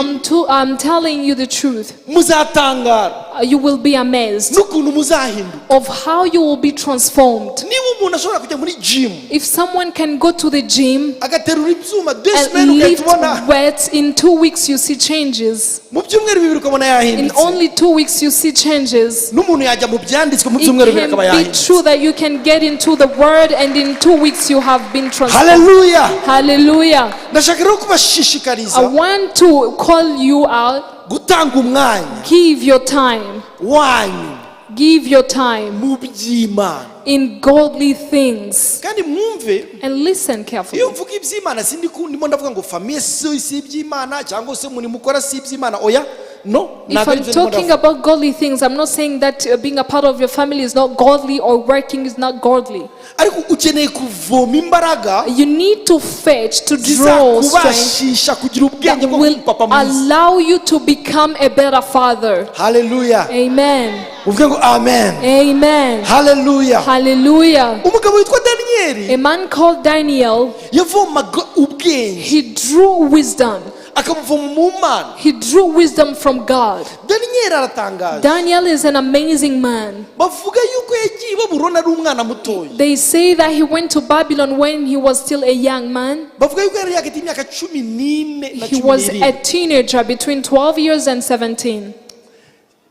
I'm telling you the truth. muzatangara You will be amazed n'ukuntu muzahinduka. of how you will be transformed. Niba umuntu ashobora kujya muri gym If someone can go to the gym agaterura ibyuma 2 and semaines lift ukabona, weights, in 2 weeks you see changes. mu byumweru bibiri ukabona In yahindutse. only 2 weeks you see changes. N'umuntu yajya mu byanditswe mu It byumweru bibiri akaba can be yahindutse. true that you can get into the word and in 2 weeks you have been transformed. Hallelujah. Hallelujah. Ndashaka rero I kubashishikariza want to call you out. gutanga umwanya Give your time. wanyu Give your time mu by'Imana. in godly things. Kandi mwumve, And listen carefully. iyo mvuga iby'Imana ndimo ndavuga ngo famille si iby'Imana cyangwa se muri mukora si iby'Imana. Oya, no. If I'm talking about godly things, I'm not saying that being a part of your family is not godly or working is not godly. ariko ukeneye kuvoma imbaraga You need to fetch, to draw strength zizakubashisha kugira ubwenge that bwo will kuba papa mwiza. allow you to become a better father. Hallelujah. Amen. uvuge ngo amen. Amen. Hallelujah. Hallelujah. umugabo witwa Daniel A man called Daniel, yavomaga ubwenge he drew wisdom. akabuvoma mu Mana. He drew wisdom from God. Daniel aratangaje. Daniel is an amazing man. bavuga yuko yagiye i Babuloni ari umwana mutoya. They say that he went to Babylon when he was still a young man. bavuga yuko yari hagati y'imyaka 14 na He was a 17. teenager between 12 years and 17.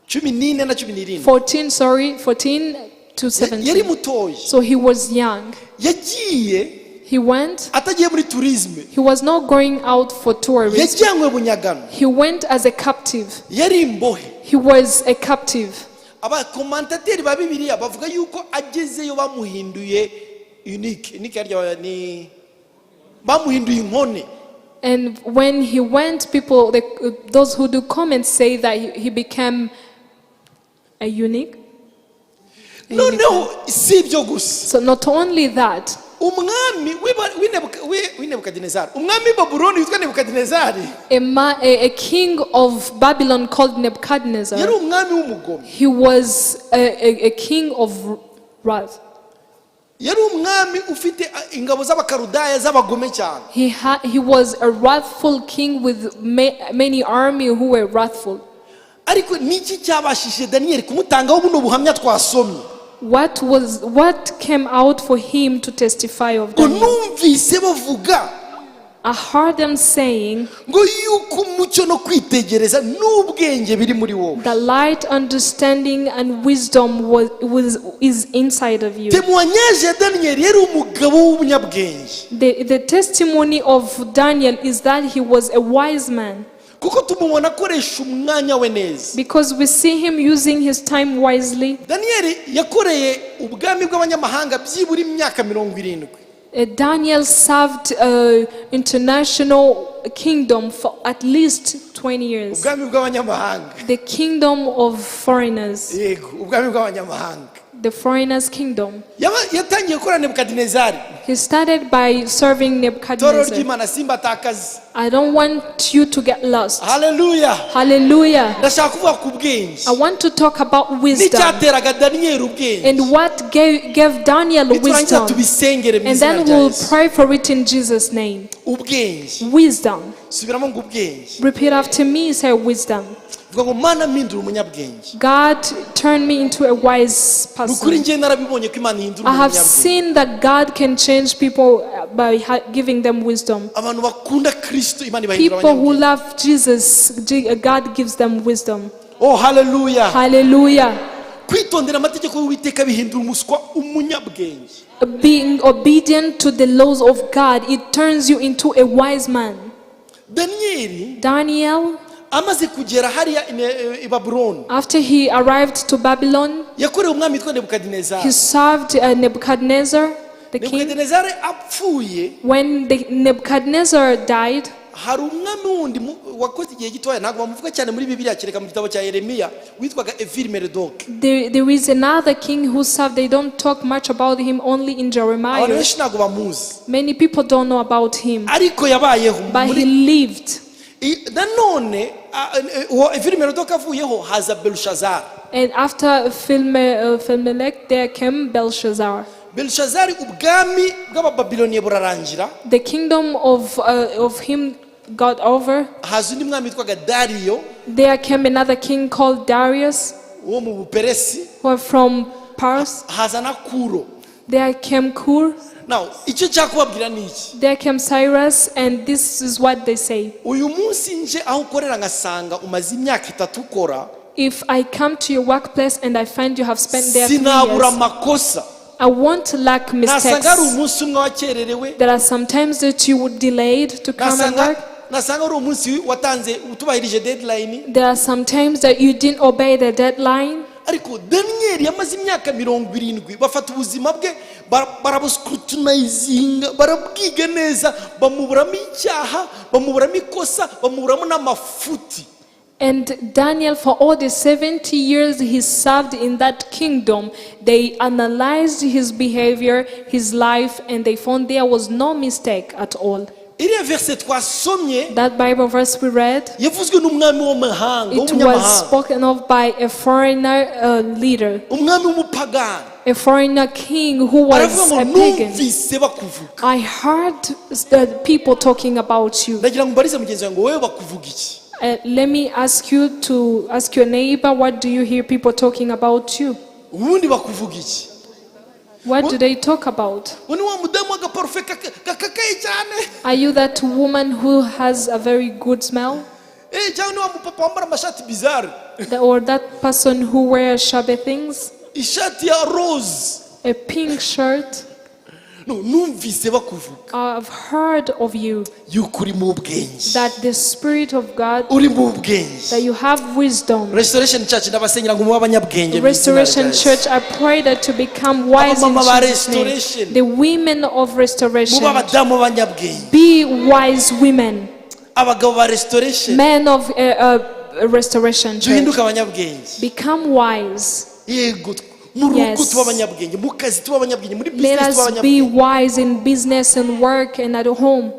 14 na 17. 14 to yari 17. mutoya. So he was young. yagiye He went. atagiye muri tourisme. He was not going out for tourism. yajyanywe bunyagano. He went as a captive. yari imbohe. He was a captive. abakomantateri ba Bibiliya bavuga yuko agezeyo bamuhinduye unique yarya ni bamuhinduye inkone. And when he went, people, those who do comments say that he became a eunuch. noneho si ibyo gusa. So not only that, umwami w'Nebukadinezari, umwami Babuloni witwa Nebukadinezari, a king of Babylon called Nebuchadnezzar, yari umwami w'umugome. he was a king of wrath. yari umwami ufite ingabo z'abakarudaya z'abagome cyane. He was a wrathful king with many army who were wrathful. ariko niki cyabashije Daniel kumutangaho buno buhamya twasomye? What came out for him to testify of ngo Daniel? numvise bavuga I heard them saying ngo yuko umucyo no kwitegereza n'ubwenge biri muri wowe. the light, understanding, and wisdom is inside of you. Témoignage ya Daniel yari umugabo w'umunyabwenge. The testimony of Daniel is that he was a wise man, kuko tumubona akoresha umwanya we neza. because we see him using his time wisely. Daniel yakoreye ubwami bw'abanyamahanga byibura imyaka 70. Daniel served international kingdom for at least 20 years. ubwami bw'abanyamahanga The kingdom of foreigners. yego ubwami bw'abanyamahanga The foreigners' kingdom. yatangiye gukora Nebukadinezari He started by serving toro Nebuchadnezzar. ry'Imana simbatakazi I don't want you to get lost. haleluya Hallelujah. ndashaka kuvuga ku bwenge I want to talk about wisdom n'icyateraga Daniyeli ubwenge and what gave Daniel niturangiza wisdom. tubisengere mu And izina then rya we'll Yesu pray for it in Jesus' name. ubwenge Wisdom. subiramo ngo ubwenge Repeat after me, say wisdom. vuga ngo mana mpindura umunyabwenge God turned me into a wise nukuri person. njye narabibonye ko Imana ihindura I have umunyabwenge seen that God can change people by giving them wisdom. abantu bakunda Kristo Imana ibahindura People who abanyabwenge love Jesus, God gives them wisdom. oh haleluya Hallelujah. kwitondera amategeko y'Uwiteka bihindura umuswa umunyabwenge Being obedient to the laws of God, it turns you into a wise man. Daniyeli Daniel, amaze kugera hariya i Babuloni after he arrived to Babylon, yakorewe umwami witwa he Nebukadinezari served Nebuchadnezzar, the king. Nebukadinezari apfuye When Nebuchadnezzar died, hari umwami wundi wakoze igihe gitoya ntabwo bamuvuga cyane muri Bibiliya kereka mu gitabo cya Yeremiya witwaga Evil-Merodach there is another king who served. They don't talk much about him, only in abantu Jeremiah. benshi ntabwo bamuzi Many people don't know about him, ariko yabayeho but he lived. nanone uwo Evil-Merodach avuyeho haza Belushazari And after Filmelech, there came Belshazzar. Belushazari ubwami bw'abababiloniye burarangira The kingdom of him got over. haza undi mwami witwaga Dariyo There came another king called Darius, wo mu Buperesi who are from Pars. haza na Kuro There came Kur. now icyo cyakubabwira ni iki There came Cyrus, and this is what they say. uyu munsi nje aho ukorera ngasanga umaze imyaka 3 ukora If I come to your workplace and I find you have spent there 3 sinabura years, amakosa I won't lack nasanga ari mistakes. umunsi umwe wakererewe There are some times that you would delayed to come and work. nasanga ari umunsi watanze utubahirije deadline There are some times that you didn't obey the deadline. ariko Daniyeli yamaze imyaka 70 bafata ubuzima bwe barabuscrutinizinga barabwiga neza bamuburamo icyaha bamuburamo ikosa bamuburamo n'amafuti. And Daniel, for all the 70 years he served in that kingdom, they analyzed his behavior, his life, and they found there was no mistake at all. iriya verse twasomye That Bible verse we read, yavuzwe n'umwami w'amahanga it was spoken of by a foreigner leader, umwami w'umupagani a foreigner king who was aravuga a ngo pagan. numvise bakuvuga I heard the people talking about you. ndagira ngo mbarize mugenzi wanjye ngo wowe bakuvuga iki Let me ask you to ask your neighbor, what do you hear people talking about you? ubundi bakuvuga iki What do they talk about? ubu ni wa mudamu w'agaparufe kakakaye cyane Are you that woman who has a very good smell? cyangwa ni wa mupapa wambara amashati bizarre Or that person who wears shabby things? ishati ya rose A pink shirt? no numvise bakuvuga I've heard of you yuko uri mu bwenge that the Spirit of God, uri mu bwenge that you have wisdom. Restoration Church ndabasenyera ngo mube abanyabwenge mu izina Restoration rya Yesu. Church, I pray that to become wise in Abamama ba Jesus' name. restoration. The women of restoration, mube abadamu b'abanyabwenge be wise women. abagabo ba restoration Men of restoration church, duhinduke abanyabwenge become wise. yego mu rugo Yes. tuba abanyabwenge mu kazi tuba abanyabwenge muri Let business tuba us be abanyabwenge wise in business and work and at home,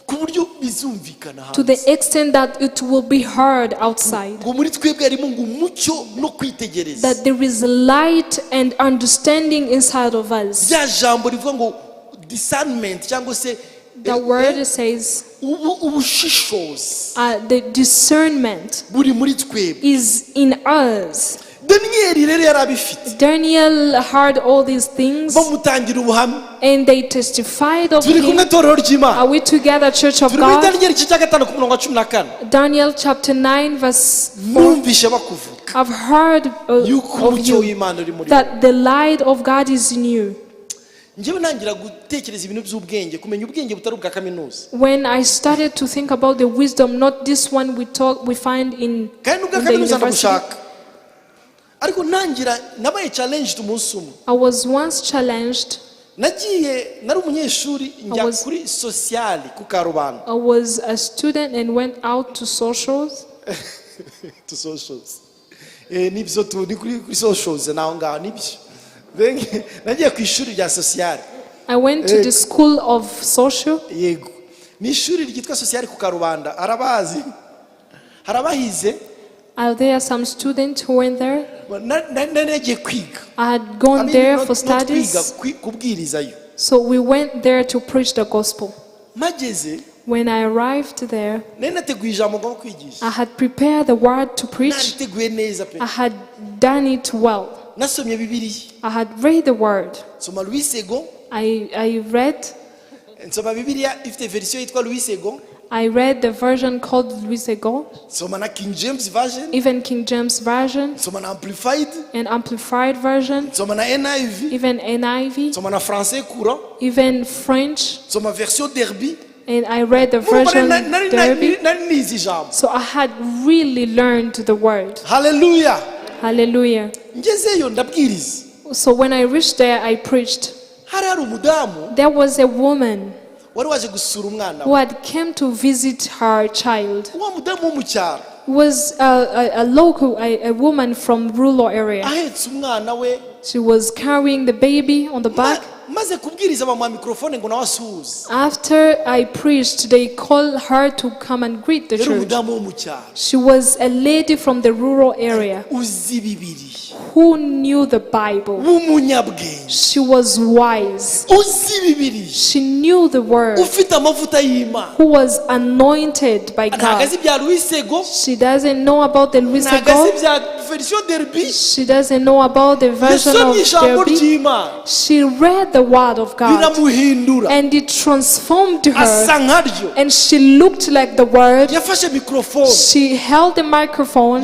ku buryo bizumvikana to the hanze extent that it will be heard outside. ngo muri twebwe harimo ngo umucyo no kwitegereza That there is light and understanding inside of us. rya jambo rivuga ngo discernment cyangwa se The word says ubushishozi the discernment buri muri twebwe is in us. Daniyeli rero yari abifite Daniel heard all these things bamutangira ubuhamya and they testified of turi kumwe him. torero ry'Imana Are we together, Church of turi muri God? Daniyeli igice cya 5 ku murongo wa 14 Daniel chapter 9 verse 4. numvishe bakuvuga I've heard yuko of umucyo you w'Imana uri muri that the light of God is in you. njyewe ntangira gutekereza ibintu by'ubwenge kumenya ubwenge butari ubwa kaminuza When I started to think about the wisdom, not this one we find in kandi n'ubwa the kaminuza university. ndagushaka ariko ntangira nabaye challenged umunsi umwe I was once challenged nari umunyeshuri njya kuri sociali ku Karubanda. I was a student and went out to socials. To socials. Nibyo tu ni kuri socials naho ngaho nibyo. Nagiye ku ishuri rya sociali. I went to the school of social. Yego. Ni ishuri ryitwa sociali ku Karubanda. Arabazi. Harabahize. Are there some students who went there? Nagiye kwiga. I had gone there for studies. Kubwirizayo. So we went there to preach the gospel. Mageze. When I arrived there, I had prepared the word to preach. I had done it well. I had read the word. I read the version called Louis II. Even King James Version. An amplified version. Even NIV. Even French. And I read the version Derby. So I had really learned the word. Hallelujah. Hallelujah. So when I reached there, I preached. There was a woman who had come to visit her child. Was a local, a woman from rural area. She was carrying the baby on the back. After I preached, they called her to come and greet the church. She was a lady from the rural area who knew the Bible. She was wise. She knew the word. Who was anointed by God. She doesn't know about the Louis II. She doesn't know about the version of Derby. She read the word of God and it transformed her, and she looked like the word. She held the microphone.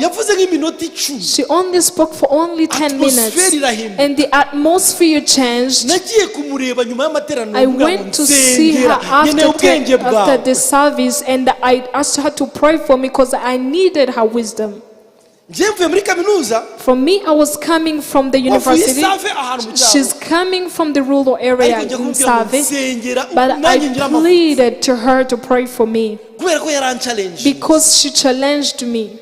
She only spoke for only 10 minutes and the atmosphere changed. I went to see her after the service and I asked her to pray for me because I needed her wisdom. For me, I was coming from the university. She's coming from the rural area in Save. But I pleaded to her to pray for me because she challenged me.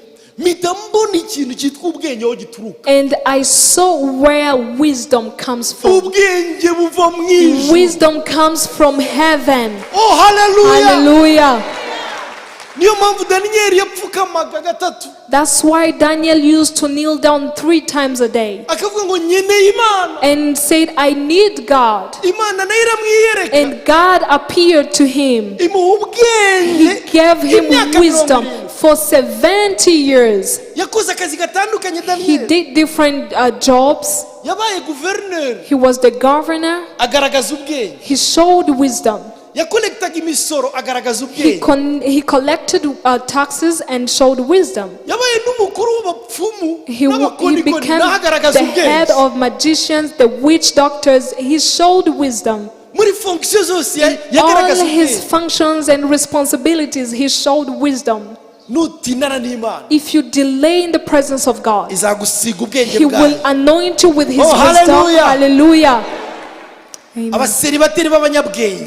And I saw where wisdom comes from. Wisdom comes from heaven. Oh, hallelujah! Hallelujah! That's why Daniel used to kneel down 3 times a day and said, I need God. And God appeared to him. He gave him wisdom for 70 years. He did different jobs. He was the governor. He showed wisdom. He collected taxes and showed wisdom. He became the head of magicians, the witch doctors. He showed wisdom. In all his functions and responsibilities, he showed wisdom. If you delay in the presence of God, He will anoint you with His wisdom. Hallelujah. Amen. The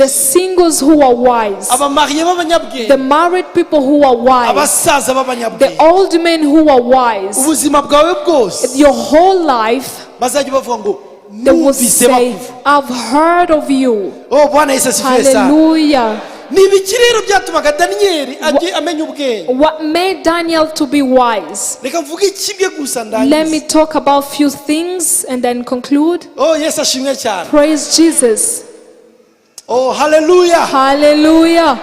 singles who are wise, the married people who are wise, the old men who are wise, your whole life, they will say, I've heard of you. Hallelujah. What made Daniel to be wise? Let me talk about a few things and then conclude. Praise Jesus. Oh, hallelujah. Hallelujah.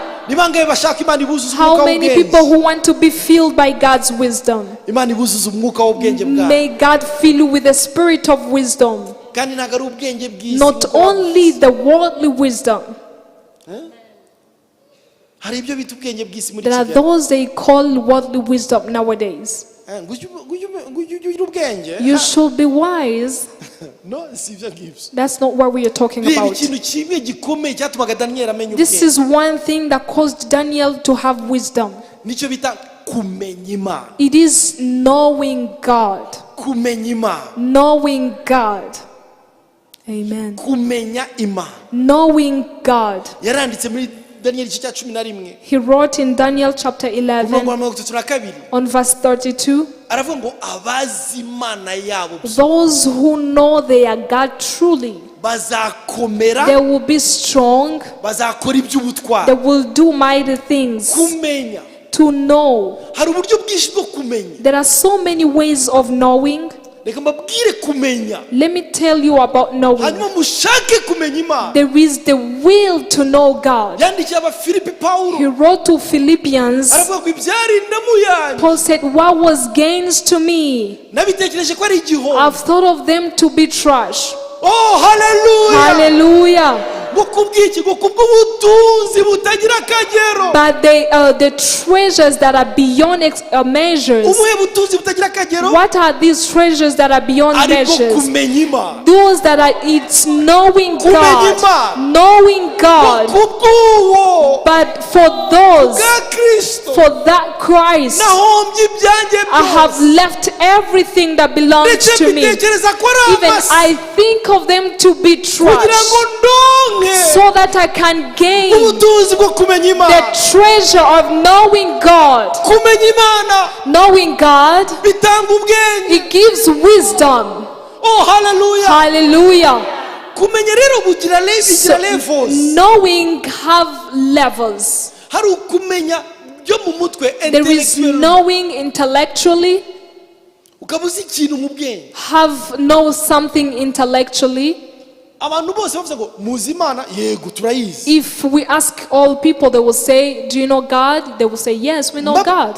How many people who want to be filled by God's wisdom? May God fill you with the spirit of wisdom. Not only the worldly wisdom. There are those they call worldly wisdom nowadays. You should be wise. That's not what we are talking about. This is one thing that caused Daniel to have wisdom. It is knowing God. Knowing God. Amen. kumenya Imana. Knowing God. Yaranditse muri Daniel igice cya 11 He wrote in Daniel chapter 11 on verse 32. aravuga ngo abazi Imana yabo Those who know their God truly, bazakomera, they will be strong, bazakora iby'ubutwari. they will do mighty things. Kumenya, To know. hari uburyo bwinshi bwo kumenya. There are so many ways of knowing. Reka mbabwire kumenya. Let me tell you about knowing. Hanyuma mushake kumenya Imana. There is the will to know God. Yandikiye Abafilipi Pawulo. He wrote to Philippians. aravuga ngo ibyari indamu yanjye. Paul said, what was gains to me, nabitekereje ko ari igihombo. I've thought of them to be trash. Oh, hallelujah. Hallelujah. But the treasures that are beyond measures. What are these treasures that are beyond measures? Those that are, it's knowing God. Knowing God. But for those, for that Christ, I have left everything that belongs to me. Even I think of them to be trash, so that I can gain the treasure of knowing God. Knowing God, it gives wisdom. Oh, hallelujah. Hallelujah. So, knowing have levels. There is knowing intellectually. Have know something intellectually. If we ask all people, they will say, do you know God? They will say, yes, we know God.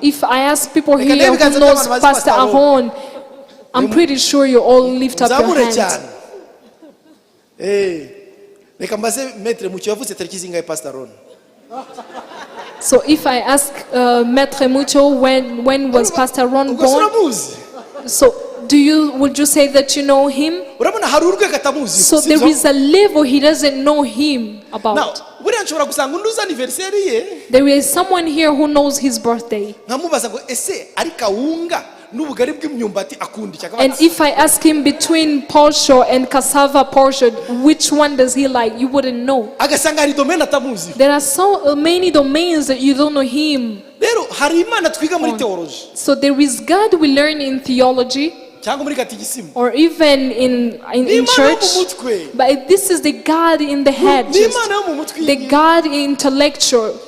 If I ask people here who knows Pastor Aaron, I'm pretty sure you all lift up your hands. So if I ask Maître Mucho, when was Pastor Ron born? So would you say that you know him? So there is a level he doesn't know him about. There is someone here who knows his birthday. And if I ask him between Porsche and cassava Porsche, which one does he like? You wouldn't know. There are so many domains that you don't know him. So there is God we learn in theology, or even in church. But this is the God in the head, the God intellectual.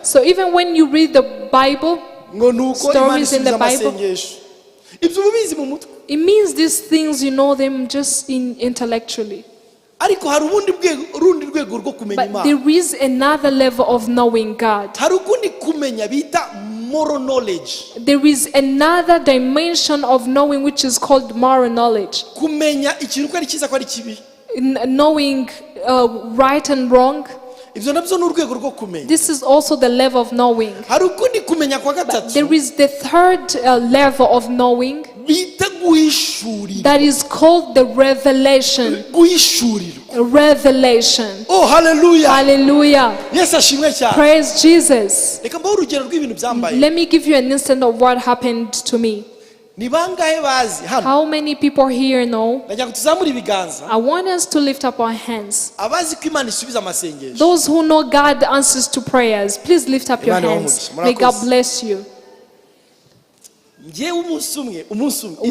So even when you read the Bible, stories in the Bible, it means these things, you know them just intellectually. But there is another level of knowing God. There is another dimension of knowing which is called moral knowledge. Knowing right and wrong. This is also the level of knowing. But there is the third level of knowing that is called the revelation. Revelation. Oh, hallelujah. Hallelujah. Praise Jesus. Let me give you an instant of what happened to me. How many people here know? I want us to lift up our hands. Those who know God answers to prayers, please lift up your hands. May God bless you.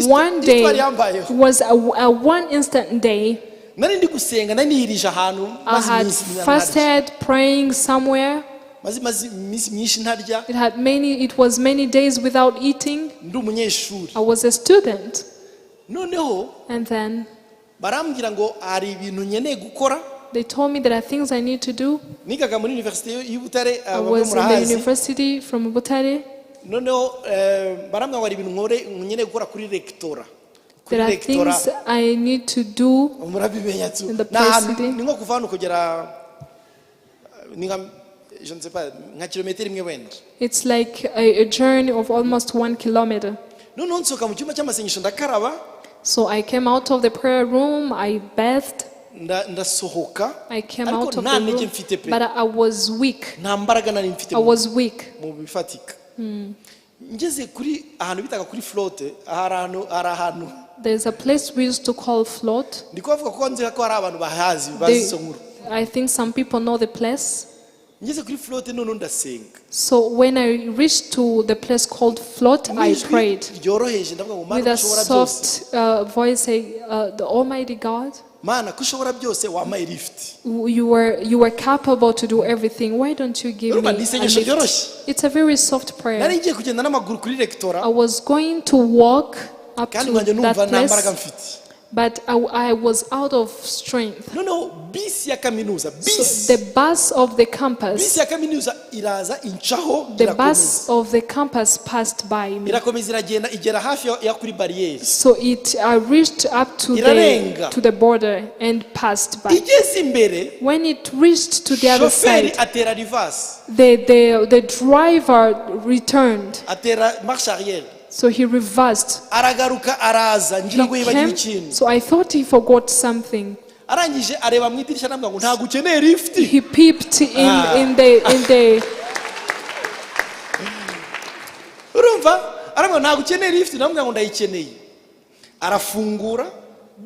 One day was a one instant day. I had fasted, praying somewhere. It was many days without eating. I was a student. And then they told me there are things I need to do. I was in the university from Butare. There are things I need to do in the city. It's like a journey of almost 1 kilometer. So I came out of the prayer room, I bathed. I came out of the room, but I was weak. I was weak. ngeze kuri ahantu bitaga kuri flotte ahantu There's a place we used to call Float. ndiko avuga ko nzi ko hari abantu bahazi baziso nkuru. I think some people know the place. ngeze kuri flotte none ndasenga. So when I reached to the place called Float, I prayed ryoroheje ndavuga ngo with mana a kushobora byose. soft voice, saying, "The Almighty God, mana kushobora byose wampaye lift." you were capable to do everything. Why don't you give me Urumva a ni isengesho lift?" ryoroshye. It's a very soft prayer. nari ngiye kugenda n'amaguru kuri rectora I was going to walk up kandi to nkajya that numva nta mbaraga place, mfite. but I was out of strength. noneho bisi ya kaminuza So the bus of the campus, bisi ya kaminuza iraza incaho the irakomeza. bus of the campus passed by me. irakomeza iragenda igera hafi ya kuri barriere. So I reached up to Irarenga. the border and passed by. igeze imbere When it reached to the other shoferi side, atera reverse, the driver returned. atera marche arrière, So he reversed. aragaruka araza ngira ngo He yibagiwe came, ikintu. so I thought he forgot something. arangije areba mu idirishya namwe ngo ntago ukeneye lift. He peeped in the urumva aramwe ntago ukeneye lift namwe ngo ndayikeneye. arafungura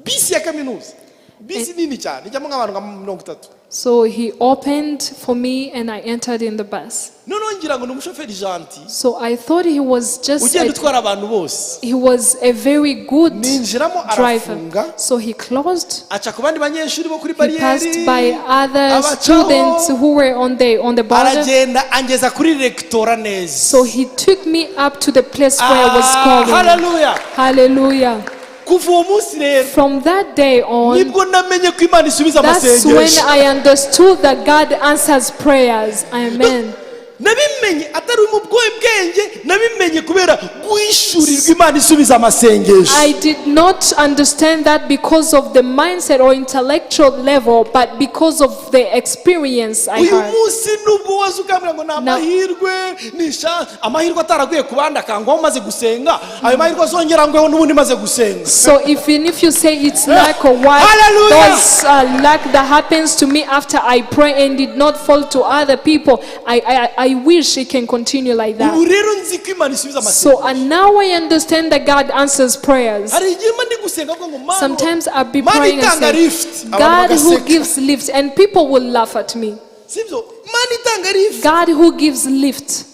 bisi ya kaminuza, bisi nini cyane ijyamo nk'abantu nka 30. So he opened for me and I entered in the bus. noneho ngira ngo ni umushoferi gentil So I thought he was just ugenda utwara abantu bose. he was a very good ninjiramo driver. arafunga So he closed. aca ku bandi banyeshuri bo kuri He passed barriere by other abacaho, students who were on the border. aragenda angeza kuri rectora neza. So he took me up to the place where I was going. hallelujah. Hallelujah. kuva uwo munsi rero From that day on, nibwo namenye ko Imana isubiza that's when amasengesho. I understood that God answers prayers. Amen. nabimenye atari mu bwenge, nabimenye kubera guhishurirwa Imana isubiza amasengesho. I did not understand that because of the mindset or intellectual level, but because of the experience I uyu had. munsi nubwo waza ukambwira ngo ni amahirwe amahirwe ataraguye ku bandi akangwaho maze gusenga, ayo mahirwe azongera ngweho n'ubundi maze gusenga. So even if you say it's luck or what, Hallelujah. those luck that happens to me after I pray and did not fall to other people, I wish it can continue like that. ubu rero nzi ko Imana isubiza So amasengesho. and now I understand that God answers prayers. hari igihe mba ndi gusenga ngo Mana, Sometimes I'll be Mana praying and itanga saying, lift, God abantu who bagaseka. gives lift, and people will laugh at me. sibyo Mana itanga lift. God who gives lift.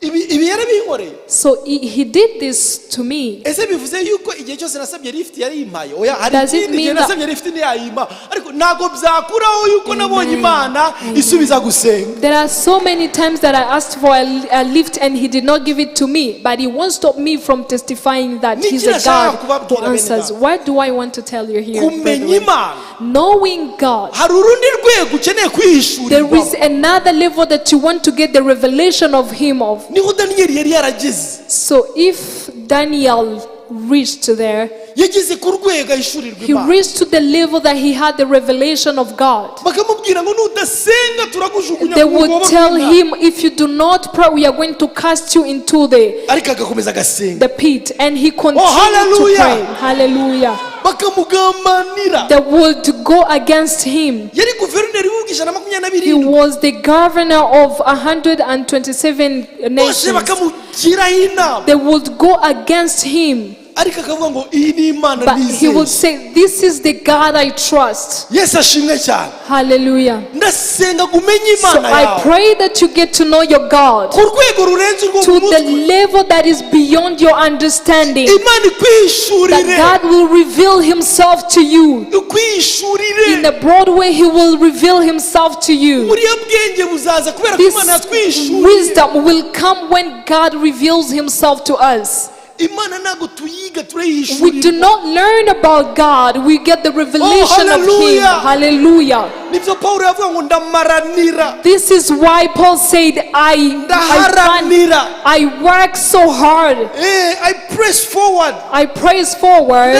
ibi yarabinkoreye. So he did this to me. ese bivuze yuko igihe cyose nasabye lift yari impaye? oya, hari Does it ikindi gihe mean that- nasabye lift ntiyayimpa, ariko ntago byakuraho yuko nabonye Imana isubiza gusenga. There are so many times that I asked for a lift and he did not give it to me, but he won't stop me from testifying that he's a God who answers. What do I want to tell you here? kumenya brethren? Imana, Knowing God. hari urundi rwego ukeneye There kwihishurirwa. is another level that you want to get the revelation of him of. niho Daniyeli yari yarageze. So if Daniel reached there, yageze ku rwego ahishurirwa he Imana. reached to the level that he had the revelation of God. bakamubwira ngo nudasenga turakujugunya They mu would rwobo tell rw'intare. him, if you do not pray, we are going to cast you into ariko agakomeza agasenga. the pit. And he continued to hallelujah. pray. Hallelujah. bakamugambanira. They would go against him. yari guverineri w'ubw'ijana na makumyabiri He na birindwi. was the governor of 127 bose nations. bakamugiraho inama, They would go against him. ariko akavuga ngo iyi ni Imana But he would nizeye. say, this is the God I trust. yesu ashimwe cyane. Hallelujah. ndasenga ngo umenye So Imana I yawe pray that you get to know your God ku rwego rurenze urwo to mu the mutwe. level that is beyond your understanding. Imana That ikwihishurire, God will reveal himself to you. In ikwihishurire. a broad way, he will reveal himself to you. buriya bwenge buzaza kubera ko This Imana yatwihishuriye. wisdom will come when God reveals himself to us. Imana ntabwo tuyiga, We do turayihishurira. not learn about God, we get the revelation of him. hallelujah. Hallelujah. nibyo Pawulo yavuga ngo ndamaranira, This is why Paul said, ndaharanira, I work so hard. I press forward, I praise forward.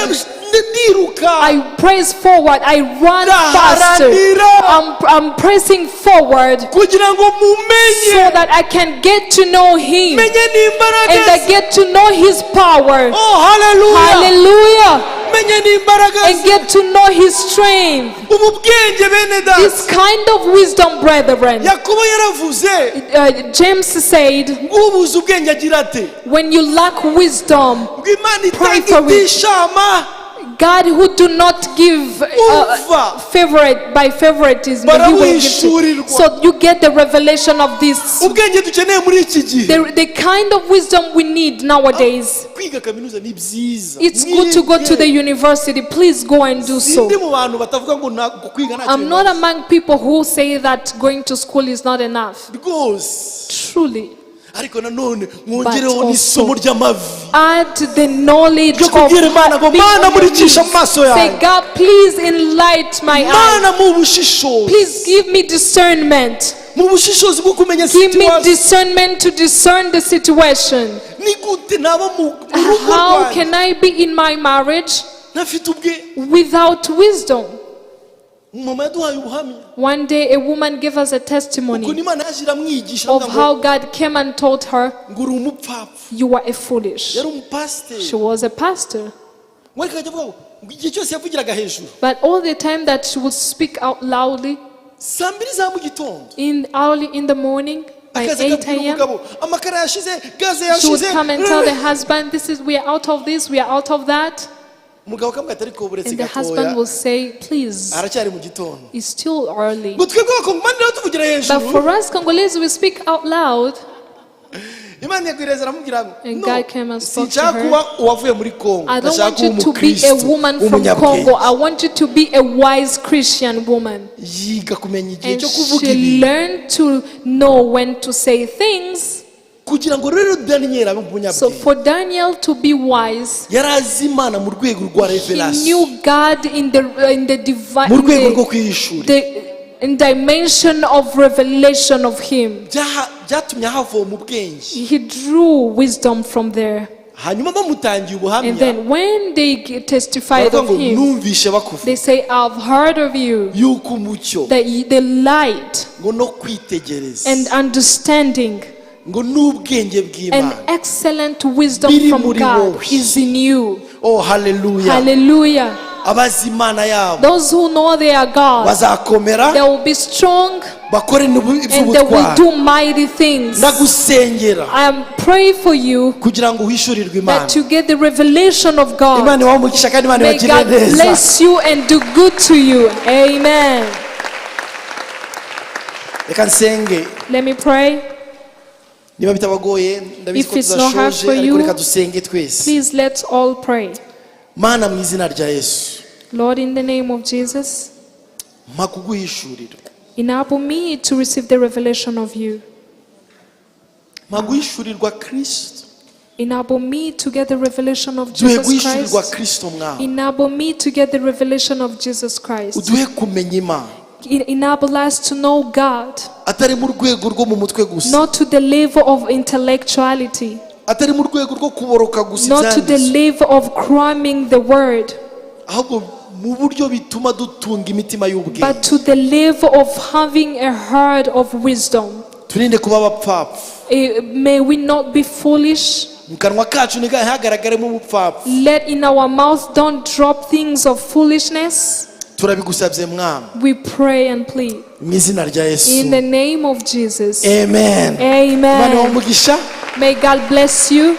ndiruka, I praise forward. I run faster. I'm pressing forward kugira ngo mumenye, so that I can get to know him menye n'imbaraga and I ze. get to know his power. Oh, hallelujah. Hallelujah. Menye n'imbaraga And get to know his strength. ubu bwenge bene data. This kind of wisdom, brethren. Yakobo yaravuze James said, ngubuze ubwenge agira ate when you lack wisdom, ngw'Imana pray itanga for it. itishama God who do not give favorite by favoritism, he will give to. So you get the revelation of this. ubwenge dukeneye muri iki gihe. The kind of wisdom we need nowadays. Kwiga kaminuza ni byiza. It's good to go to the university. Please go and do so. Sindi mu bantu batavuga ngo kwiga nta I'm not among people who say that going to school is not enough. because Truly. ariko nanone mwongereho n'isomo ry'amavi. Add the knowledge of Mana murikisha amaso yawe. say, God, please enlighten my eyes. Mana mu bushishozi. Please give me discernment. Mu bushishozi bwo kumenya Give me situation. discernment to discern the situation. Ni gute naba mu rugo How rwanjye can I be in my marriage ntafite ubwe. without wisdom? Mama yaduhaye ubuhamya. One day a woman gave us a Ukuntu testimony Imana yaje iramwigisha of ngo how God came and told her, ngo uri umupfapfa. you are a foolish. Yari umupasiteri. She was a pastor. We kajya avuga ngo igihe cyose yavugiraga hejuru. But all the time that she would speak out loudly, Saa mbiri za mu gitondo. early in the morning, by Akaza 8 akabwira a.m., umugabo amakara yashize gaze she would yashize. come and tell the husband, we are out of this, we are out of that. Umugabo akamubwira ati ariko buretse And the husband gatoya will say, please, aracyari mu gitondo. it's still early. Ngo twebwe abakongomani rero tuvugira But for hejuru. us Congolese, we speak out loud. Imana yakwireza aramubwira ngo And no, God came and spoke to sinshaka her. kuba uwavuye muri Kongo. I don't Ndashaka want you kuba to be a umukristo, woman from umunyabwenge. Congo. I want you to be a wise Christian woman. Yiga kumenya igihe And cyo kuvuga she ibi learned to know when to say things. kugira ngo rero Daniel abe So umunyabwenge. for Daniel to be wise, Yari azi Imana mu rwego rwa he revelation. knew God in the divine, Mu rwego rwo kwishura. in dimension of revelation of him. Byatumye havoma ubwenge. He drew wisdom from there. Hanyuma bamutangiye And ubuhamya. then when they testified Baravuga of ngo him, numvishe bakuvuga they say, I've heard of you, yuko umucyo the light ngo no kwitegereza and understanding ngo n'ubwenge and bw'Imana. excellent wisdom Biri from muri God wowe. is in you. Oh, hallelujah. Hallelujah. Abazi Imana yabo Those who know their God, bazakomera they will be strong bakore and they will iby'ubutwari. do mighty things. Ndagusengera I am praying for you kugira ngo uhishurirwe Imana. that you get the revelation of God. Imana ibahe umugisha kandi Imana May ibagirire God neza. bless you and do good to you. Amen. Reka nsenge. Let me pray. Niba bitabagoye ndabizi If ko it's not hard tudashoje for ariko you, reka dusenge twese. Please let's all pray. Mana mu izina rya Yesu. Lord, in the name of Jesus, Mpa kuguhishurira. enable me to receive the revelation of you. Mpa guhishurirwa Kristo. Enable me to get the revelation of Duhe Jesus guhishurirwa Christ. Kristo mwana. Enable me to get the revelation of Jesus Christ. Uduhe kumenya Imana. Enable us to know God, Atari mu rwego rwo mu mutwe gusa. not to the level of intellectuality, Atari mu rwego rwo kuboroka gusa not to the ibyanditswe. level of cramming the word, Ahubwo mu buryo bituma dutunga imitima y'ubwenge. but to the level of having a heart of wisdom. Turinde kuba abapfapfa. May we not be foolish. Mu kanwa kacu ntihagaragaremo ubupfapfa. Let in our mouth don't drop things of foolishness. Turabigusabye mwami. We pray and plead. Mu izina rya Yesu. In the name of Jesus. Amen. Amen. Imana ibahe umugisha. May God bless you.